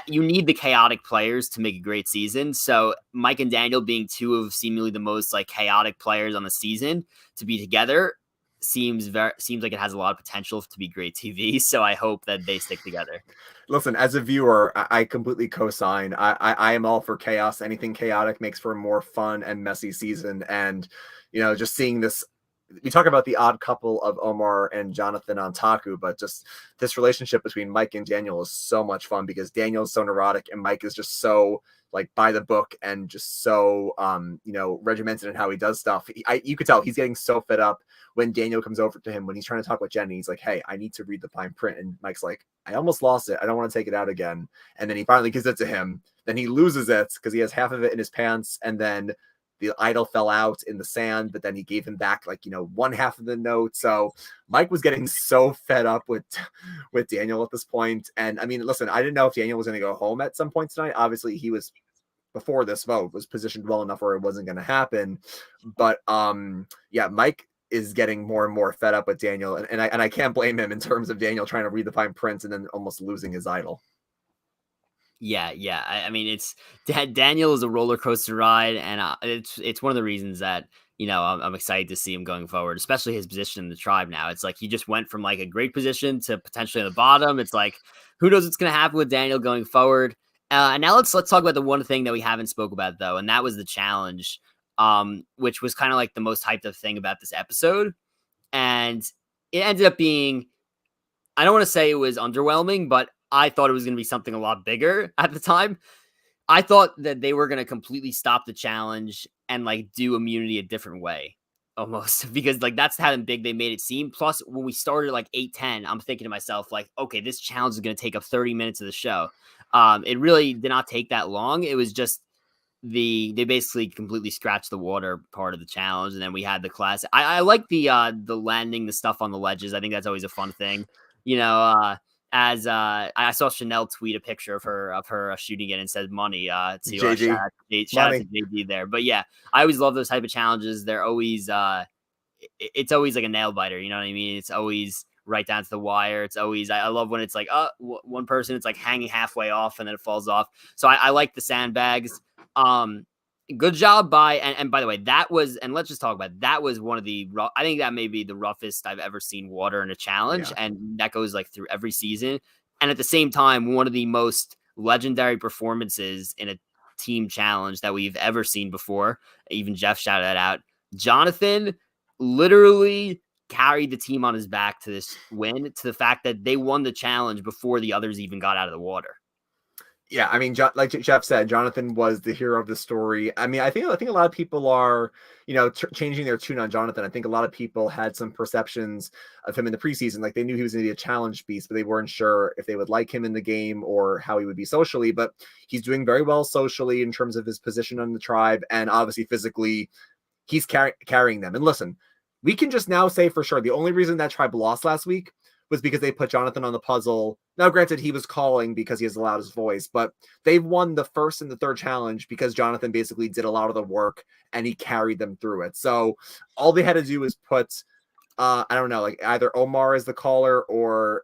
you need the chaotic players to make a great season. So Mike and Daniel being two of seemingly the most like chaotic players on the season to be together seems like it has a lot of potential to be great TV. So I hope that they stick together. Listen, as a viewer, I completely co-sign. I am all for chaos. Anything chaotic makes for a more fun and messy season. And, just seeing this, we talk about the odd couple of Omar and Jonathan on Taku, but just this relationship between Mike and Daniel is so much fun, because Daniel is so neurotic and Mike is just so like by the book and just so regimented in how he does stuff. You could tell he's getting so fed up when Daniel comes over to him when he's trying to talk with Jenny. He's like, "Hey, I need to read the fine print," and Mike's like, "I almost lost it. I don't want to take it out again." And then he finally gives it to him. Then he loses it because he has half of it in his pants, and then the idol fell out in the sand, but then he gave him back like one half of the note. So Mike was getting so fed up with Daniel at this point. And I mean, listen, I didn't know if Daniel was going to go home at some point tonight. Obviously, he was, before this vote, was positioned well enough where it wasn't going to happen. But yeah, Mike is getting more and more fed up with Daniel, and I can't blame him in terms of Daniel trying to read the fine prints and then almost losing his idol. Yeah, yeah. I mean, Daniel is a roller coaster ride, and it's one of the reasons that I'm excited to see him going forward, especially his position in the tribe now. It's like he just went from like a great position to potentially on the bottom. It's like, who knows what's going to happen with Daniel going forward. And now let's talk about the one thing that we haven't spoke about though, and that was the challenge, which was kind of like the most hyped up thing about this episode, and it ended up being, I don't want to say it was underwhelming, but I thought it was going to be something a lot bigger at the time. I thought that they were going to completely stop the challenge and like do immunity a different way, almost, because like that's how big they made it seem. Plus, when we started like 8:10, I'm thinking to myself like, okay, this challenge is going to take up 30 minutes of the show. It really did not take that long. It was just they basically completely scratched the water part of the challenge, and then we had the class. I like the landing the stuff on the ledges. I think that's always a fun thing. You know, as I saw Chanel tweet a picture of her shooting it and said money to JD, shout out to money. JD there. But yeah, I always love those type of challenges. They're always it's always like a nail biter. You know what I mean? It's always right down to the wire. It's always, I love when it's like, one person, it's like hanging halfway off and then it falls off. So I like the sandbags. Um, Good job and by the way, that was, and let's just talk about it, that was one of the rough, I think that may be the roughest I've ever seen water in a challenge. Yeah. And that goes like through every season. And at the same time, one of the most legendary performances in a team challenge that we've ever seen before. Even Jeff shouted that out. Jonathan literally carried the team on his back to this win, to the fact that they won the challenge before the others even got out of the water. Yeah, I mean, like Jeff said, Jonathan was the hero of the story. I mean, I think a lot of people are, changing their tune on Jonathan. I think a lot of people had some perceptions of him in the preseason, like they knew he was going to be a challenge beast, but they weren't sure if they would like him in the game or how he would be socially. But he's doing very well socially in terms of his position on the tribe, and obviously physically, he's carrying them. And listen, we can just now say for sure the only reason that tribe lost last week was because they put Jonathan on the puzzle. Now, granted, he was calling because he has the loudest voice, but they've won the first and the third challenge because Jonathan basically did a lot of the work and he carried them through it. So all they had to do was put, I don't know, like either Omar as the caller or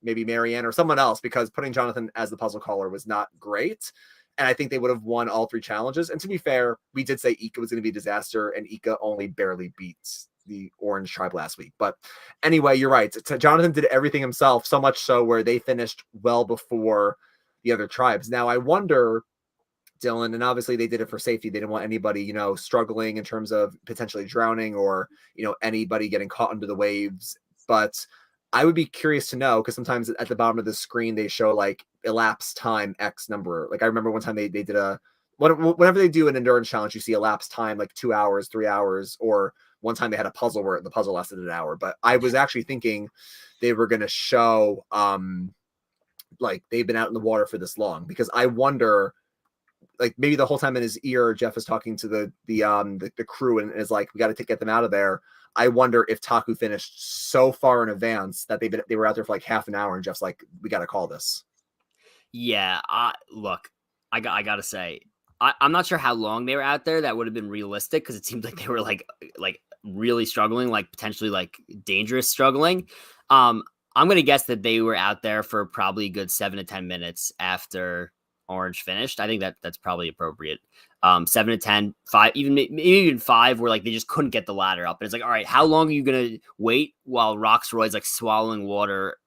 maybe Marianne or someone else, because putting Jonathan as the puzzle caller was not great. And I think they would have won all three challenges. And to be fair, we did say Ika was going to be a disaster, and Ika only barely beats the Orange Tribe last week. But anyway, you're right. Jonathan did everything himself, so much so where they finished well before the other tribes. Now, I wonder, Dylan, and obviously they did it for safety. They didn't want anybody, you know, struggling in terms of potentially drowning or, you know, anybody getting caught under the waves. But I would be curious to know, because sometimes at the bottom of the screen they show like elapsed time X number. Like I remember one time they did whenever they do an endurance challenge, you see elapsed time like 2 hours, 3 hours, or one time they had a puzzle where the puzzle lasted an hour. But I was actually thinking they were going to show like they've been out in the water for this long, because I wonder, like maybe the whole time in his ear Jeff is talking to the crew and is like, we got to get them out of there. I wonder if Taku finished so far in advance that they were out there for like half an hour and Jeff's like, we got to call this. Yeah, look, I gotta say, I'm not sure how long they were out there. That would have been realistic, because it seemed like they were like really struggling, like potentially like dangerous struggling. I'm gonna guess that they were out there for probably a good 7 to 10 minutes after Orange finished. I think that's probably appropriate. 7 to 10, 5, maybe even 5, where like they just couldn't get the ladder up. And it's like, all right, how long are you gonna wait while Roxroy's like swallowing water,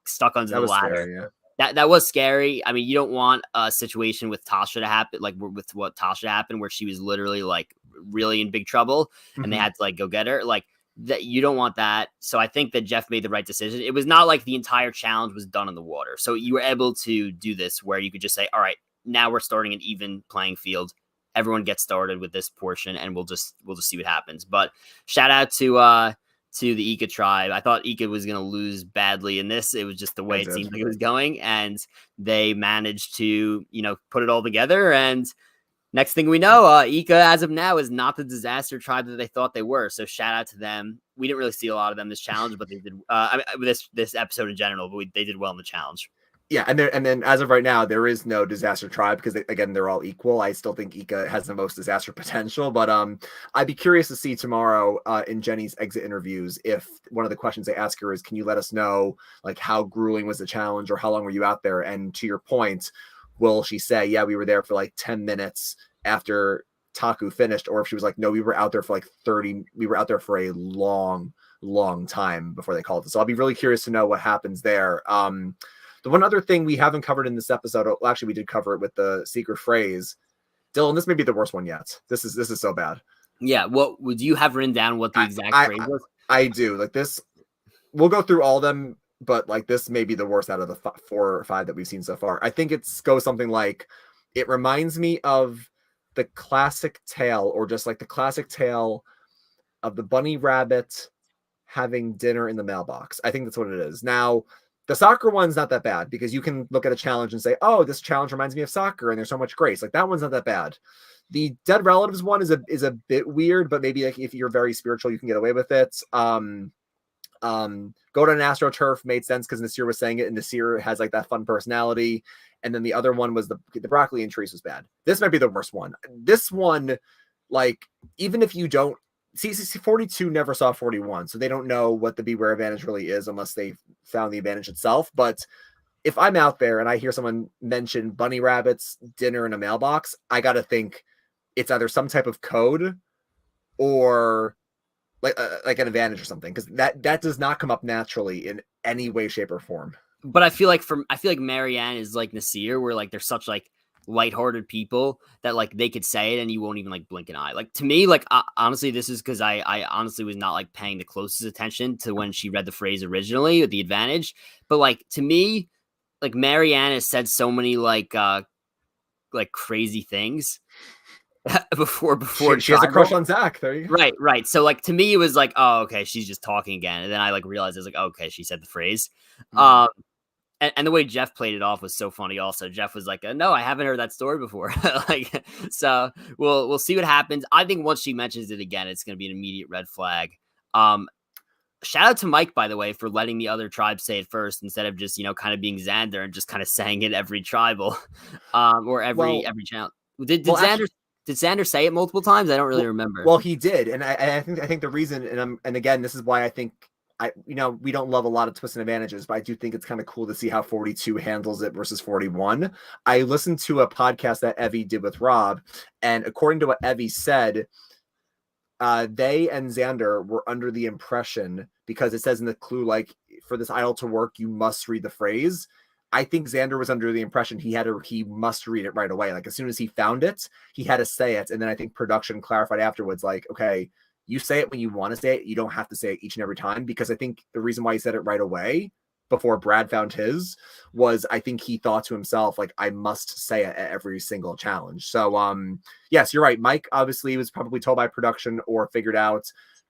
stuck under the ladder? Scary, yeah. That was scary. I mean, you don't want a situation with Tasha to happen, like with what Tasha happened, where she was literally like really in big trouble and they had to like go get her. Like that, you don't want that. So I think that Jeff made the right decision. It was not like the entire challenge was done in the water, so you were able to do this where you could just say, all right, now we're starting an even playing field. Everyone gets started with this portion, and we'll just see what happens. But shout out to the Ika tribe. I thought Ika was going to lose badly in this. It was just the way it seemed like it was going, and they managed to, you know, put it all together. And next thing we know, Ika, as of now, is not the disaster tribe that they thought they were. So shout out to them. We didn't really see a lot of them this challenge, but they did. This episode in general, but they did well in the challenge. Yeah, and then as of right now, there is no disaster tribe, because again, they're all equal. I still think Ika has the most disaster potential, but I'd be curious to see tomorrow in Jenny's exit interviews if one of the questions they ask her is, "Can you let us know like how grueling was the challenge, or how long were you out there?" And to your point, will she say, "Yeah, we were there for like 10 minutes after Taku finished," or if she was like, "No, we were out there for like 30. We were out there for a long time before they called it." So I'll be really curious to know what happens there. The one other thing we haven't covered in this episode, well, actually we did cover it with the secret phrase. Dylan, this may be the worst one yet. This is so bad. Yeah, what would you have written down what the exact phrase was? I do. Like this, we'll go through all of them, but like this may be the worst out of the 4 or 5 that we've seen so far. I think it goes something like, it reminds me of the classic tale, or just like the classic tale of the bunny rabbit having dinner in the mailbox. I think that's what it is. Now, the soccer one's not that bad, because you can look at a challenge and say, oh, this challenge reminds me of soccer and there's so much grace. Like that one's not that bad. The dead relatives one is a bit weird, but maybe like if you're very spiritual, you can get away with it. Go to an AstroTurf made sense because Nasir was saying it, and Nasir has like that fun personality. And then the other one was the broccoli and trees was bad. This might be the worst one. This one, like, even if you don't see 42 never saw 41, so they don't know what the beware advantage really is unless they found the advantage itself. But if I'm out there and I hear someone mention bunny rabbits, dinner in a mailbox, I gotta think it's either some type of code or like an advantage or something, because that does not come up naturally in any way, shape, or form. But I feel like Marianne is like Nasir, where like they're such like lighthearted people that like they could say it and you won't even like blink an eye. Like to me, like honestly, this is because I honestly was not like paying the closest attention to when she read the phrase originally with the advantage. But like to me, like Marianne has said so many like crazy things before she has a crush on Zach. There you go. Right. So like to me, it was like, oh, okay, she's just talking again, and then I like realized it was like, oh, okay, she said the phrase. And the way Jeff played it off was so funny. Also, Jeff was like, "No, I haven't heard that story before." Like, so we'll see what happens. I think once she mentions it again, it's going to be an immediate red flag. Shout out to Mike, by the way, for letting the other tribes say it first instead of just kind of being Xander and just kind of saying it every tribal, or every channel. Did Xander say it multiple times? I don't really remember. Well, he did, and I think the reason, and again, this is why I think. We don't love a lot of twists and advantages, but I do think it's kind of cool to see how 42 handles it versus 41. I listened to a podcast that Evie did with Rob, and according to what Evie said, they and Xander were under the impression, because it says in the clue, like, for this idol to work, you must read the phrase. I think Xander was under the impression he must read it right away. Like as soon as he found it, he had to say it. And then I think production clarified afterwards, like, okay, you say it when you want to say it. You don't have to say it each and every time, because I think the reason why he said it right away before Brad found his was I think he thought to himself, like, I must say it at every single challenge. So yes, you're right. Mike obviously was probably told by production or figured out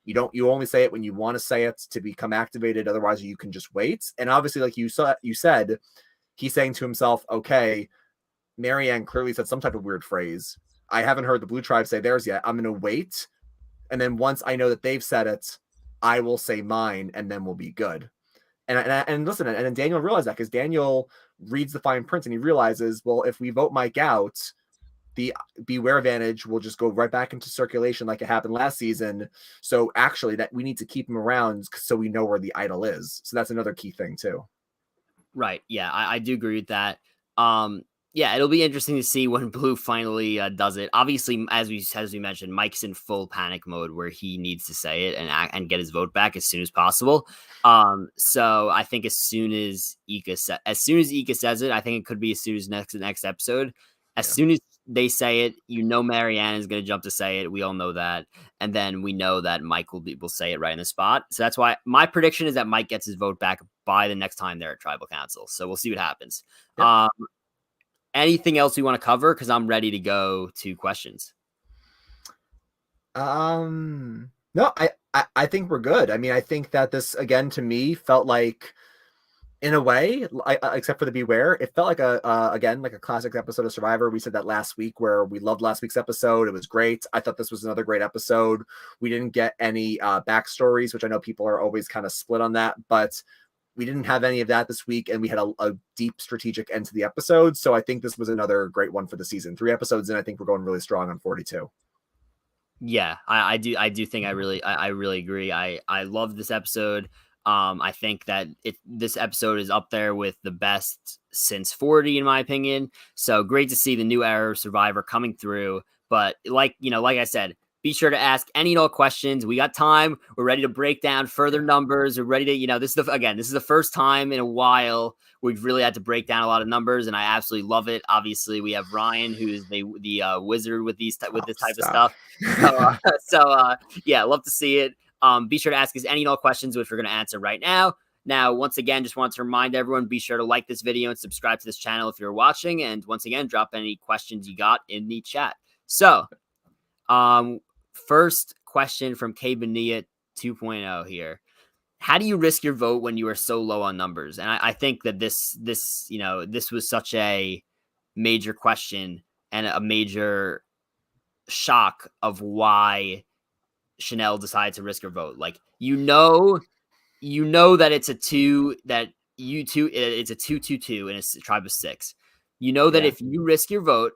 you only say it when you want to say it to become activated. Otherwise you can just wait. And obviously, like you said, he's saying to himself, okay, Marianne clearly said some type of weird phrase. I haven't heard the Blue Tribe say theirs yet. I'm going to wait. And then once I know that they've said it, I will say mine, and then we'll be good. And listen, and then Daniel realized that, because Daniel reads the fine print and he realizes, well, if we vote Mike out, the Beware advantage will just go right back into circulation like it happened last season. So actually, that we need to keep him around so we know where the idol is. So that's another key thing too. Right. Yeah, I do agree with that. Yeah, it'll be interesting to see when Blue finally does it. Obviously, as we mentioned, Mike's in full panic mode where he needs to say it and get his vote back as soon as possible. So I think as soon as Ika says it, I think it could be as soon as next episode. As soon as they say it, Marianne is going to jump to say it. We all know that. And then we know that Mike will say it right in the spot. So that's why my prediction is that Mike gets his vote back by the next time they're at Tribal Council. So we'll see what happens. Yep. Anything else we want to cover? Because I'm ready to go to questions. No, I think we're good. I mean, I think that this, again, to me, felt like, in a way, except for the Beware, it felt like again, like a classic episode of Survivor. We said that last week, where we loved last week's episode. It was great. I thought this was another great episode. We didn't get any backstories, which I know people are always kind of split on that, but we didn't have any of that this week, and we had a deep strategic end to the episode. So I think this was another great one for the season. 3 episodes, and I think we're going really strong on 42. Yeah, I do think I really agree. I love this episode. I think that this episode is up there with the best since 40, in my opinion. So great to see the new era of Survivor coming through. But like I said, be sure to ask any and all questions. We got time. We're ready to break down further numbers. We're ready to, this is the first time in a while we've really had to break down a lot of numbers, and I absolutely love it. Obviously, we have Ryan, who's the wizard with this type of stuff. So yeah, love to see it. Be sure to ask us any and all questions, which we're going to answer right now. Now, once again, just want to remind everyone, be sure to like this video and subscribe to this channel if you're watching. And once again, drop any questions you got in the chat. So, first question from K Benia 2.0 here. How do you risk your vote when you are so low on numbers? And I think that this was such a major question and a major shock of why Chanel decided to risk her vote. Like, that it's a 2-2-2 and it's a tribe of 6. That if you risk your vote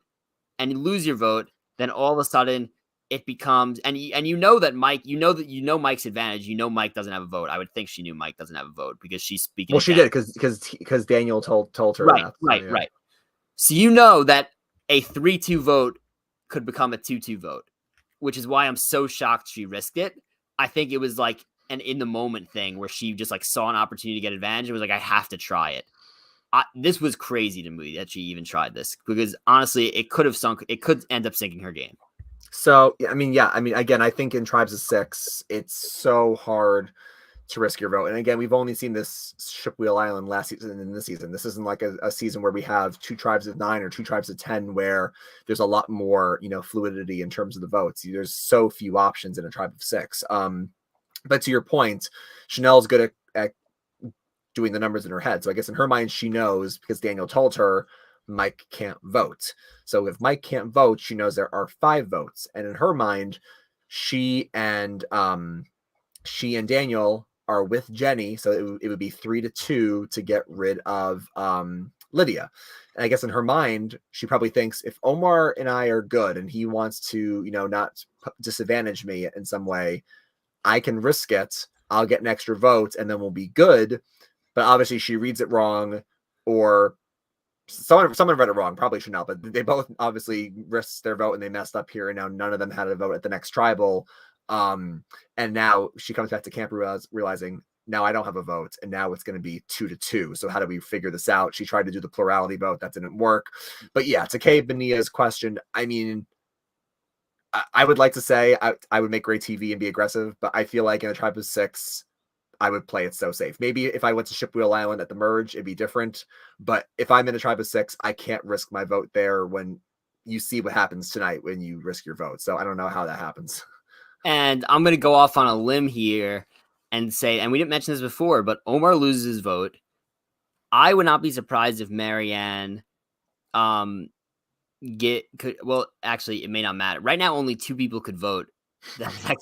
and you lose your vote, then all of a sudden it becomes, and that Mike, Mike's advantage. Mike doesn't have a vote. I would think she knew Mike doesn't have a vote because she's speaking. Well, she did because Daniel told her right, that. Right. So that a 3-2 vote could become a 2-2 vote, which is why I'm so shocked she risked it. I think it was like an in the moment thing where she just like saw an opportunity to get advantage and was like, I have to try it. This was crazy to me that she even tried this, because honestly, it could end up sinking her game. So, I mean, again, I think in tribes of 6, it's so hard to risk your vote. And again, we've only seen this Shipwheel Island last season and this season. This isn't like a season where we have 2 tribes of 9 or 2 tribes of 10, where there's a lot more, fluidity in terms of the votes. There's so few options in a tribe of 6. But to your point, Chanel's good at doing the numbers in her head. So I guess in her mind, she knows, because Daniel told her, Mike can't vote. So if Mike can't vote, she knows there are 5 votes. And in her mind, she and Daniel are with Jenny. So it would be 3-2 to get rid of Lydia. And I guess in her mind, she probably thinks, if Omar and I are good and he wants to, not disadvantage me in some way, I can risk it. I'll get an extra vote and then we'll be good. But obviously she reads it wrong, or someone read it wrong, probably Chanel, but they both obviously risked their vote and they messed up here. And now none of them had a vote at the next tribal. And now she comes back to camp realizing now I don't have a vote, and now it's going to be 2-2. So how do we figure this out? She tried to do the plurality vote. That didn't work. But yeah, to Kay Benia's question, I mean, I would like to say I would make great TV and be aggressive, but I feel like in a tribe of 6, I would play it so safe. Maybe if I went to Shipwheel Island at the merge, it'd be different. But if I'm in a tribe of 6, I can't risk my vote there when you see what happens tonight when you risk your vote. So I don't know how that happens. And I'm going to go off on a limb here and say, and we didn't mention this before, but Omar loses his vote. I would not be surprised if Marianne actually, it may not matter. Right now, only 2 people could vote.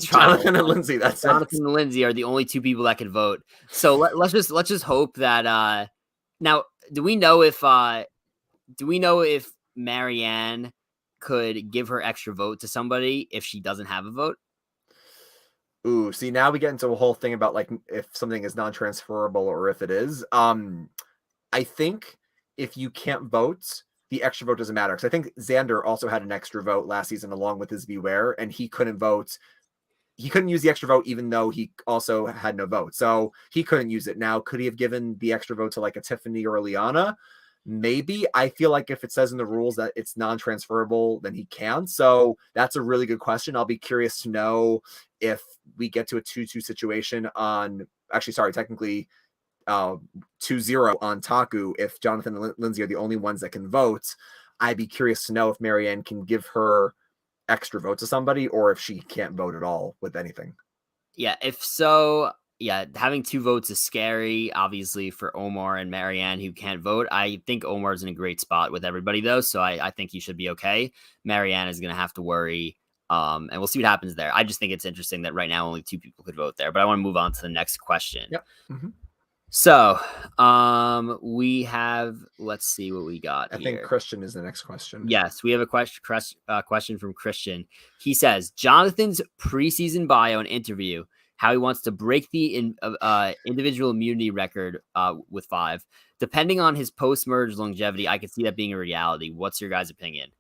Jonathan and Lindsay. That's Jonathan and Lindsay are the only 2 people that could vote. So let's just hope that. Now, do we know if Marianne could give her extra vote to somebody if she doesn't have a vote? Ooh, see, now we get into a whole thing about like if something is non-transferable or if it is. I think if you can't vote, the extra vote doesn't matter. Because I think Xander also had an extra vote last season along with his Beware, and he couldn't vote. He couldn't use the extra vote even though he also had no vote. So he couldn't use it. Now, could he have given the extra vote to like a Tiffany or a Liana? Maybe. I feel like if it says in the rules that it's non-transferable, then he can. So that's a really good question. I'll be curious to know if we get to a 2-2 situation on, actually, sorry, technically 2-0 on Taku. If Jonathan and Lindsay are the only ones that can vote, I'd be curious to know if Marianne can give her extra vote to somebody or if she can't vote at all with anything. Yeah, if so, yeah, having 2 votes is scary, obviously, for Omar and Marianne who can't vote. I think Omar's in a great spot with everybody, though, so I think he should be okay. Marianne is going to have to worry, and we'll see what happens there. I just think it's interesting that right now only 2 people could vote there, but I want to move on to the next question. Yep. Mm-hmm. So, we have, let's see what we got I here. think Christian is the next question. Yes, we have a question from Christian. He says, Jonathan's preseason bio and interview, how he wants to break the individual immunity record with 5. Depending on his post-merge longevity, I could see that being a reality. What's your guys' opinion?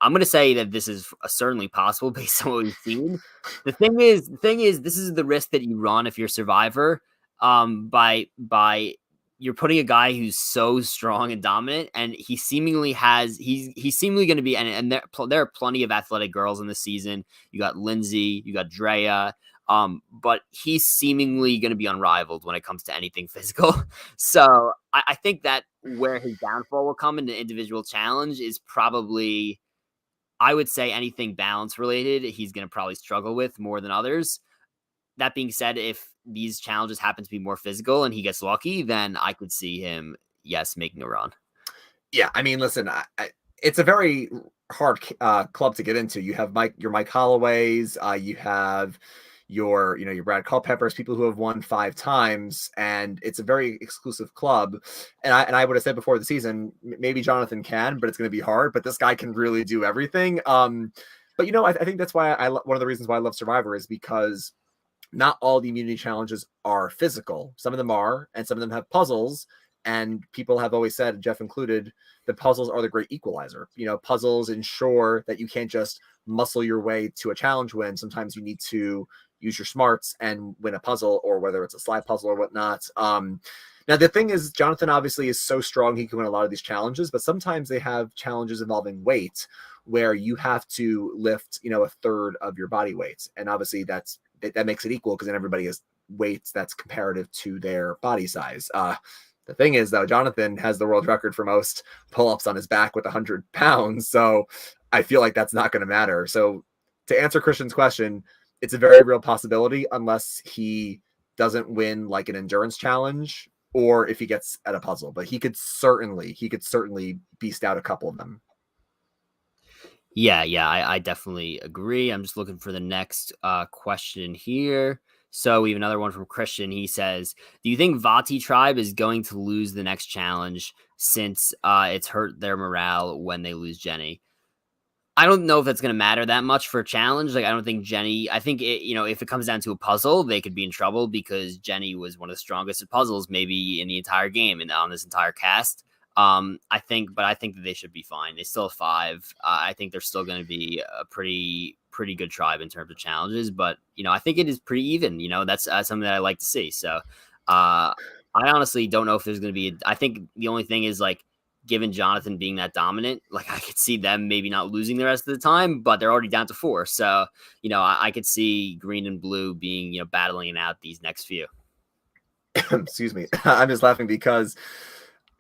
I'm going to say that this is certainly possible based on what we've seen. The thing is, this is the risk that you run if you're Survivor. By you're putting a guy who's so strong and dominant, and he seemingly has he's seemingly going to be, and there are plenty of athletic girls in this season. You got Lindsay, you got Drea, but he's seemingly going to be unrivaled when it comes to anything physical. So I think that where his downfall will come in the individual challenge is probably, I would say, anything balance related. He's going to probably struggle with more than others. That being said, if these challenges happen to be more physical and he gets lucky, then I could see him, yes, making a run. Yeah, I mean, listen, it's a very hard club to get into. You have your Mike Holloways, you have your Brad Culpeppers, people who have won 5 times, and it's a very exclusive club. And I would have said before the season, maybe Jonathan can, but it's going to be hard. But this guy can really do everything. But I think that's why one of the reasons why I love Survivor is because not all the immunity challenges are physical. Some of them are, and some of them have puzzles. And people have always said, Jeff included, the puzzles are the great equalizer. Puzzles ensure that you can't just muscle your way to a challenge win. Sometimes you need to use your smarts and win a puzzle, or whether it's a slide puzzle or whatnot. Now, the thing is, Jonathan obviously is so strong, he can win a lot of these challenges, but sometimes they have challenges involving weight where you have to lift, a third of your body weight. And obviously that makes it equal because then everybody has weights that's comparative to their body size. The thing is, though, Jonathan has the world record for most pull-ups on his back with 100 pounds. So I feel like that's not going to matter. So to answer Christian's question, it's a very real possibility unless he doesn't win like an endurance challenge or if he gets at a puzzle. But he could certainly beast out a couple of them. Yeah, I definitely agree. I'm just looking for the next question here. So we have another one from Christian. He says, do you think Vati Tribe is going to lose the next challenge since it's hurt their morale when they lose Jenny? I don't know if that's going to matter that much for a challenge. Like, I don't think Jenny, I think, if it comes down to a puzzle, they could be in trouble because Jenny was one of the strongest at puzzles maybe in the entire game and on this entire cast. I think that they should be fine. They still have 5. I think they're still going to be a pretty good tribe in terms of challenges. But I think it is pretty even. That's something that I like to see. So I honestly don't know if there's going to be. I think the only thing is like, given Jonathan being that dominant, like I could see them maybe not losing the rest of the time, but they're already down to 4. So I could see green and blue being battling it out these next few. Excuse me. I'm just laughing because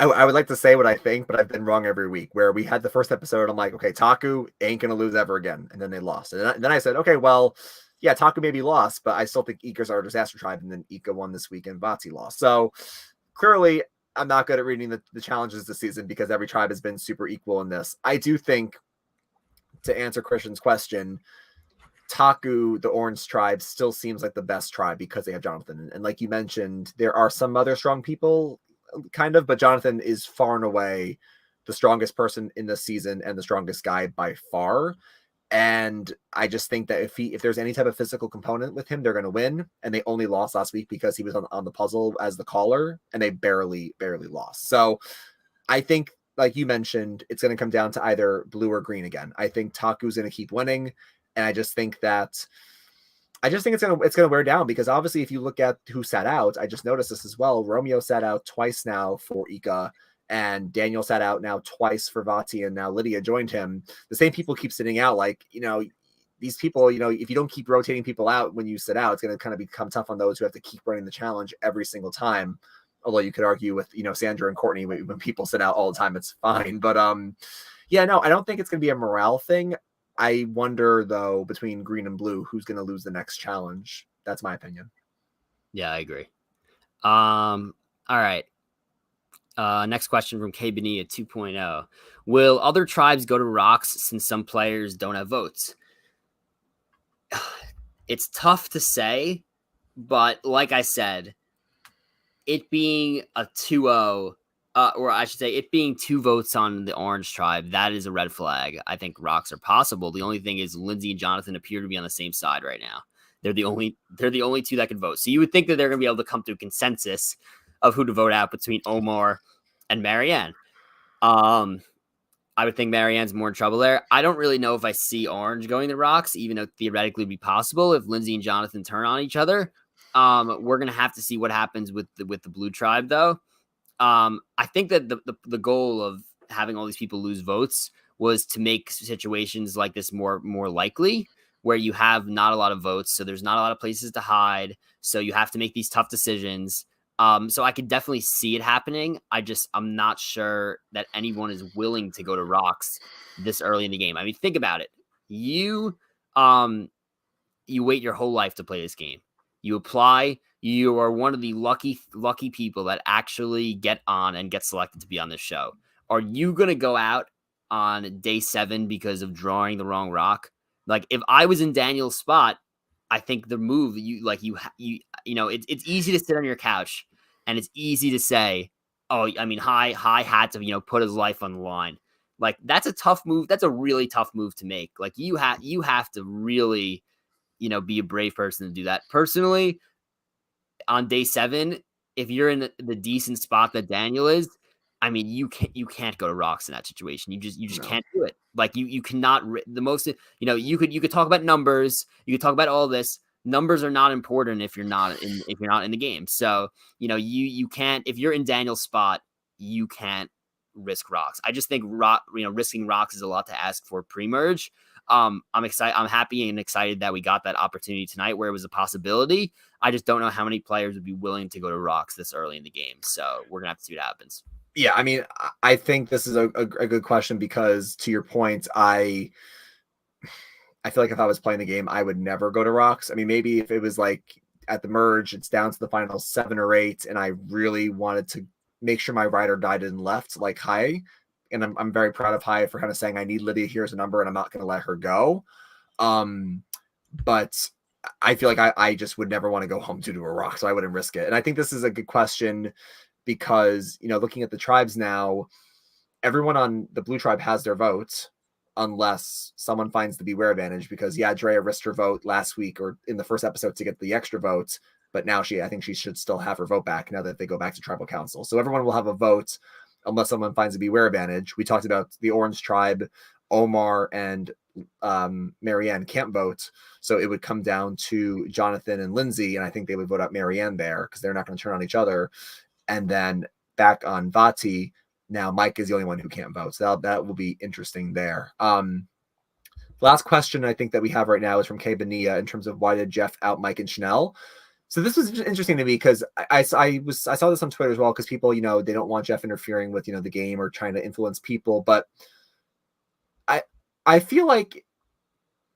I would like to say what I think, but I've been wrong every week. Where we had the first episode, I'm like, okay, Taku ain't gonna lose ever again, and then they lost. And then I said, okay, well, yeah, Taku maybe lost, but I still think Ika's our disaster tribe, and then Ika won this week and Vati lost. So clearly, I'm not good at reading the challenges this season because every tribe has been super equal in this. I do think, to answer Christian's question, Taku, the Orange tribe, still seems like the best tribe because they have Jonathan. And like you mentioned, there are some other strong people, kind of, but Jonathan is far and away the strongest person in this season and the strongest guy by far. And I just think that if there's any type of physical component with him, they're going to win. And they only lost last week because he was on the puzzle as the caller, and they barely lost. So I think, like you mentioned, it's going to come down to either blue or green again. I think Taku's going to keep winning, and I just think it's gonna wear down because obviously if you look at who sat out, I just noticed this as well. Romeo sat out twice now for Ika, and Daniel sat out now twice for Vati, and now Lydia joined him. The same people keep sitting out. Like, these people, if you don't keep rotating people out when you sit out, it's going to kind of become tough on those who have to keep running the challenge every single time. Although you could argue with, Sandra and Courtney, when people sit out all the time, it's fine. But yeah, no, I don't think it's going to be a morale thing. I wonder, though, between green and blue, who's going to lose the next challenge. That's my opinion. Yeah, I agree. All right. Next question from K Benia 2.0. Will other tribes go to Rocks since some players don't have votes? It's tough to say, but like I said, it being a 2-0, or I should say it being 2 votes on the Orange tribe, that is a red flag. I think Rocks are possible. The only thing is Lindsay and Jonathan appear to be on the same side right now. They're the only 2 that can vote. So you would think that they're going to be able to come to a consensus of who to vote out between Omar and Marianne. I would think Marianne's more in trouble there. I don't really know if I see Orange going to Rocks, even though theoretically it would be possible if Lindsay and Jonathan turn on each other. We're going to have to see what happens with the Blue tribe, though. I think that the goal of having all these people lose votes was to make situations like this more likely, where you have not a lot of votes, so there's not a lot of places to hide, so you have to make these tough decisions. So I could definitely see it happening. I'm not sure that anyone is willing to go to Rocks this early in the game. I mean, think about it. You wait your whole life to play this game. You apply. You are one of the lucky people that actually get on and get selected to be on this show. Are you going to go out on day 7 because of drawing the wrong rock? Like, if I was in Daniel's spot, I think the move it's easy to sit on your couch and it's easy to say, oh, I mean, High had to, put his life on the line. Like, that's a tough move. That's a really tough move to make. Like, you have to really, be a brave person to do that. Personally, on day 7, if you're in the decent spot that Daniel is, I mean, you can't go to Rocks in that situation. You just can't do it. Like, you cannot. The most, you could talk about numbers. You could talk about all this. Numbers are not important if you're not in the game. So you can't, if you're in Daniel's spot, you can't risk Rocks. I just think risking Rocks is a lot to ask for pre-merge. I'm excited. I'm happy and excited that we got that opportunity tonight where it was a possibility. I just don't know how many players would be willing to go to Rocks this early in the game. So we're going to have to see what happens. Yeah, I mean, I think this is a good question because, to your point, I feel like if I was playing the game, I would never go to Rocks. I mean, maybe if it was like at the merge, it's down to the final 7 or 8, and I really wanted to make sure my ride or die didn't left, like High. And I'm very proud of High for kind of saying, I need Lydia, here's a number, and I'm not going to let her go. But I feel like I just would never want to go home to a Rock, so I wouldn't risk it. And I think this is a good question because, looking at the tribes now, everyone on the Blue tribe has their votes unless someone finds the Beware advantage because, yeah, Drea risked her vote last week or in the first episode to get the extra votes, but now I think she should still have her vote back now that they go back to tribal council. So everyone will have a vote unless someone finds a beware advantage. We talked about the Orange Tribe, Omar and Marianne can't vote, so it would come down to Jonathan and Lindsay, and I think they would vote out Marianne there because they're not going to turn on each other. And then back on Vati, now Mike is the only one who can't vote, so that will be interesting there. Last question I think that we have right now is from Kay Benia in terms of why did Jeff out Mike and Chanel? So this was interesting to me because I saw this on Twitter as well, because people, they don't want Jeff interfering with, the game or trying to influence people. But I feel like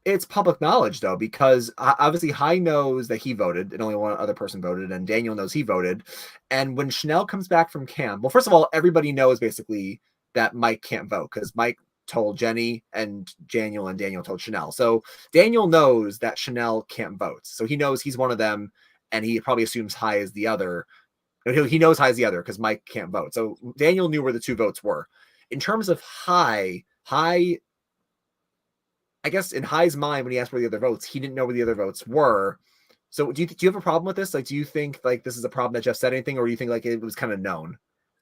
it's public knowledge, though, because obviously Hai knows that he voted and only one other person voted, and Daniel knows he voted. And when Chanel comes back from camp, well, first of all, everybody knows basically that Mike can't vote because Mike told Jenny and Daniel told Chanel. So Daniel knows that Chanel can't vote. So he knows he's one of them, and he probably assumes Hai is the other. He knows Hai is the other because Mike can't vote. So Daniel knew where the two votes were. In terms of Hai, I guess in Hai's mind, when he asked where the other votes, he didn't know where the other votes were. So do you have a problem with this? Like, do you think like this is a problem that Jeff said anything, or do you think like it was kind of known?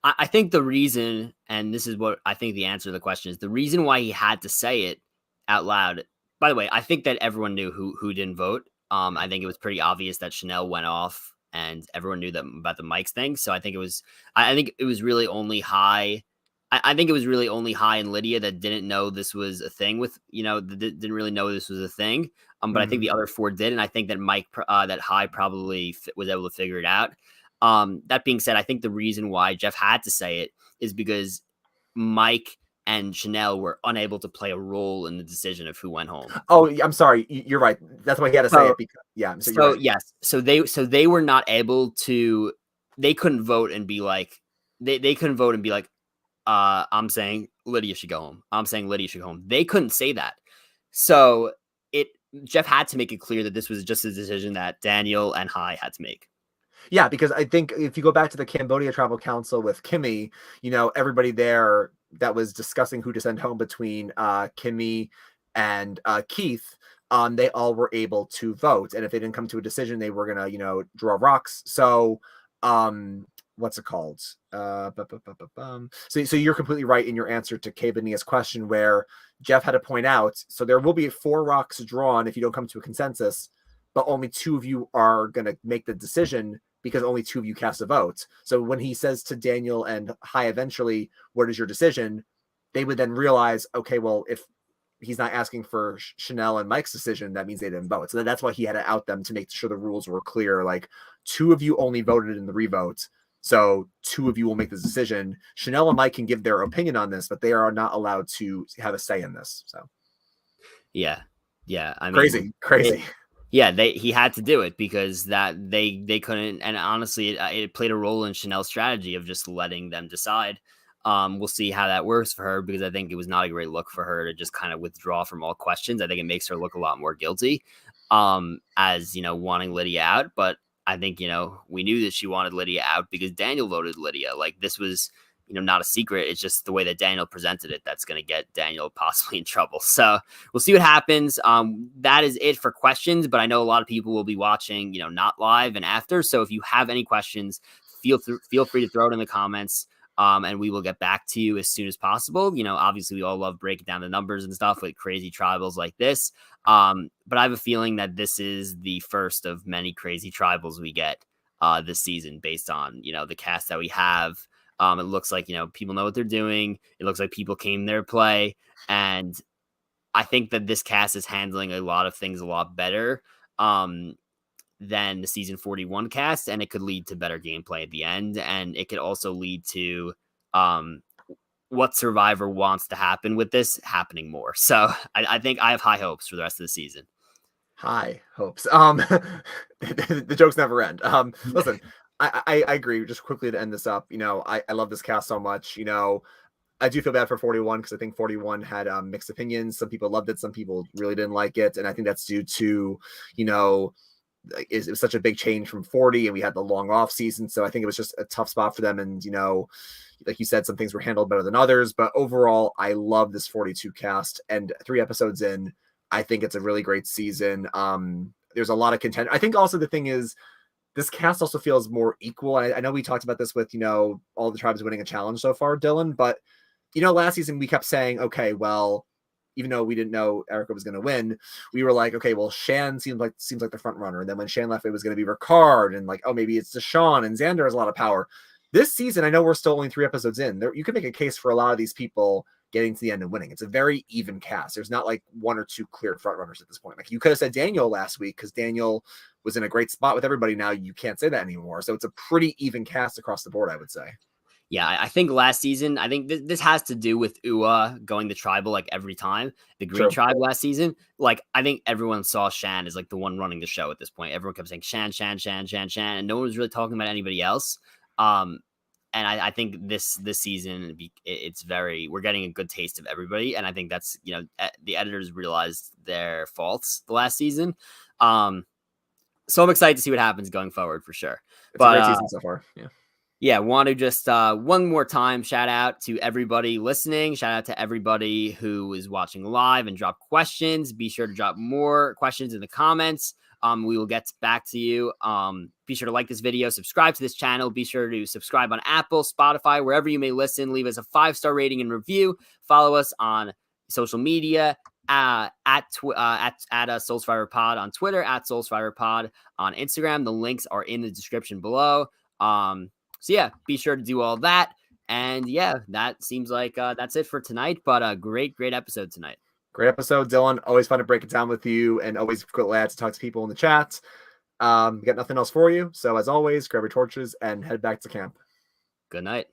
I think the reason, and this is what I think the answer to the question is, the reason why he had to say it out loud. By the way, I think that everyone knew who didn't vote. I think it was pretty obvious that Chanel went off, and everyone knew that about the Mike's thing. So I think it was really only Hai. I think it was really only Hai and Lydia that didn't know this was a thing with, didn't really know this was a thing. But I think the other four did. And I think that that Hai probably was able to figure it out. That being said, I think the reason why Jeff had to say it is because Mike and Chanel were unable to play a role in the decision of who went home. Oh, I'm sorry. You're right. That's why he had to say it. Because, yeah. So right. Yes. So they were not able to, they couldn't vote and be like, they couldn't vote and be like, I'm saying Lydia should go home. I'm saying Lydia should go home. They couldn't say that. So Jeff had to make it clear that this was just a decision that Daniel and Hai had to make. Yeah, because I think if you go back to the Cambodia Travel Council with Kimmy, everybody there that was discussing who to send home between Kimmy and Keith, they all were able to vote. And if they didn't come to a decision, they were going to, draw rocks. So what's it called? So you're completely right in your answer to Kay Benia's question, where Jeff had to point out, so there will be 4 rocks drawn if you don't come to a consensus, but only 2 of you are going to make the decision because only 2 of you cast a vote. So when he says to Daniel and Hai eventually, what is your decision? They would then realize, okay, well, if he's not asking for Chanel and Mike's decision, that means they didn't vote. So that's why he had to out them to make sure the rules were clear. Like 2 of you only voted in the revote. So 2 of you will make the decision. Chanel and Mike can give their opinion on this, but they are not allowed to have a say in this. So yeah. I mean, crazy. He had to do it because that they couldn't, and honestly, it played a role in Chanel's strategy of just letting them decide. We'll see how that works for her, because I think it was not a great look for her to just kind of withdraw from all questions. I think it makes her look a lot more guilty, as wanting Lydia out. But I think we knew that she wanted Lydia out because Daniel voted Lydia. Like, this was not a secret. It's just the way that Daniel presented it that's going to get Daniel possibly in trouble. So we'll see what happens. That is it for questions, but I know a lot of people will be watching, not live and after. So if you have any questions, feel free to throw it in the comments. And we will get back to you as soon as possible. Obviously we all love breaking down the numbers and stuff with crazy tribals like this. But I have a feeling that this is the first of many crazy tribals we get this season based on, the cast that we have. It looks like, people know what they're doing. It looks like people came there to play. And I think that this cast is handling a lot of things a lot better than the season 41 cast. And it could lead to better gameplay at the end. And it could also lead to what Survivor wants to happen with this happening more. So I think I have high hopes for the rest of the season. High hopes. The jokes never end. Listen, I agree. Just quickly to end this up, I love this cast so much. I do feel bad for 41 because I think 41 had mixed opinions. Some people loved it, some people really didn't like it, and I think that's due to it was such a big change from 40, and we had the long off season, so I think it was just a tough spot for them. And like you said, some things were handled better than others, but overall, I love this 42 cast. And 3 episodes in, I think it's a really great season. There's a lot of content. I think also the thing is, this cast also feels more equal. I know we talked about this with, all the tribes winning a challenge so far, Dylan, but last season we kept saying, okay, well, even though we didn't know Erica was going to win, we were like, okay, well, Shan seems like the front runner. And then when Shan left, it was going to be Ricard, and like, oh, maybe it's Deshawn, and Xander has a lot of power. This season, I know we're still only 3 episodes in. You can make a case for a lot of these people getting to the end and winning. It's a very even cast. There's not like 1 or 2 clear front runners at this point. Like, you could have said Daniel last week because Daniel was in a great spot with everybody. Now you can't say that anymore. So it's a pretty even cast across the board, I would say. Yeah, I think last season, I think this has to do with Ua going the tribal like every time. The Green Tribe last season, like I think everyone saw Shan as like the one running the show at this point. Everyone kept saying Shan, Shan, Shan, Shan, Shan, and no one was really talking about anybody else. And I think this season, we're getting a good taste of everybody, and I think that's the editors realized their faults the last season. So I'm excited to see what happens going forward for sure. It's a great season so far. Yeah. Yeah, want to just one more time shout out to everybody listening. Shout out to everybody who is watching live and drop questions. Be sure to drop more questions in the comments. We will get back to you. Be sure to like this video, subscribe to this channel. Be sure to subscribe on Apple, Spotify, wherever you may listen. Leave us a 5-star rating and review. Follow us on social media at Soulsfire Pod on Twitter, at Soulsfire Pod on Instagram. The links are in the description below. So yeah, be sure to do all that. And yeah, that seems like that's it for tonight. But a great episode tonight. Great episode, Dylan. Always fun to break it down with you, and always glad to talk to people in the chat. Got nothing else for you. So as always, grab your torches and head back to camp. Good night.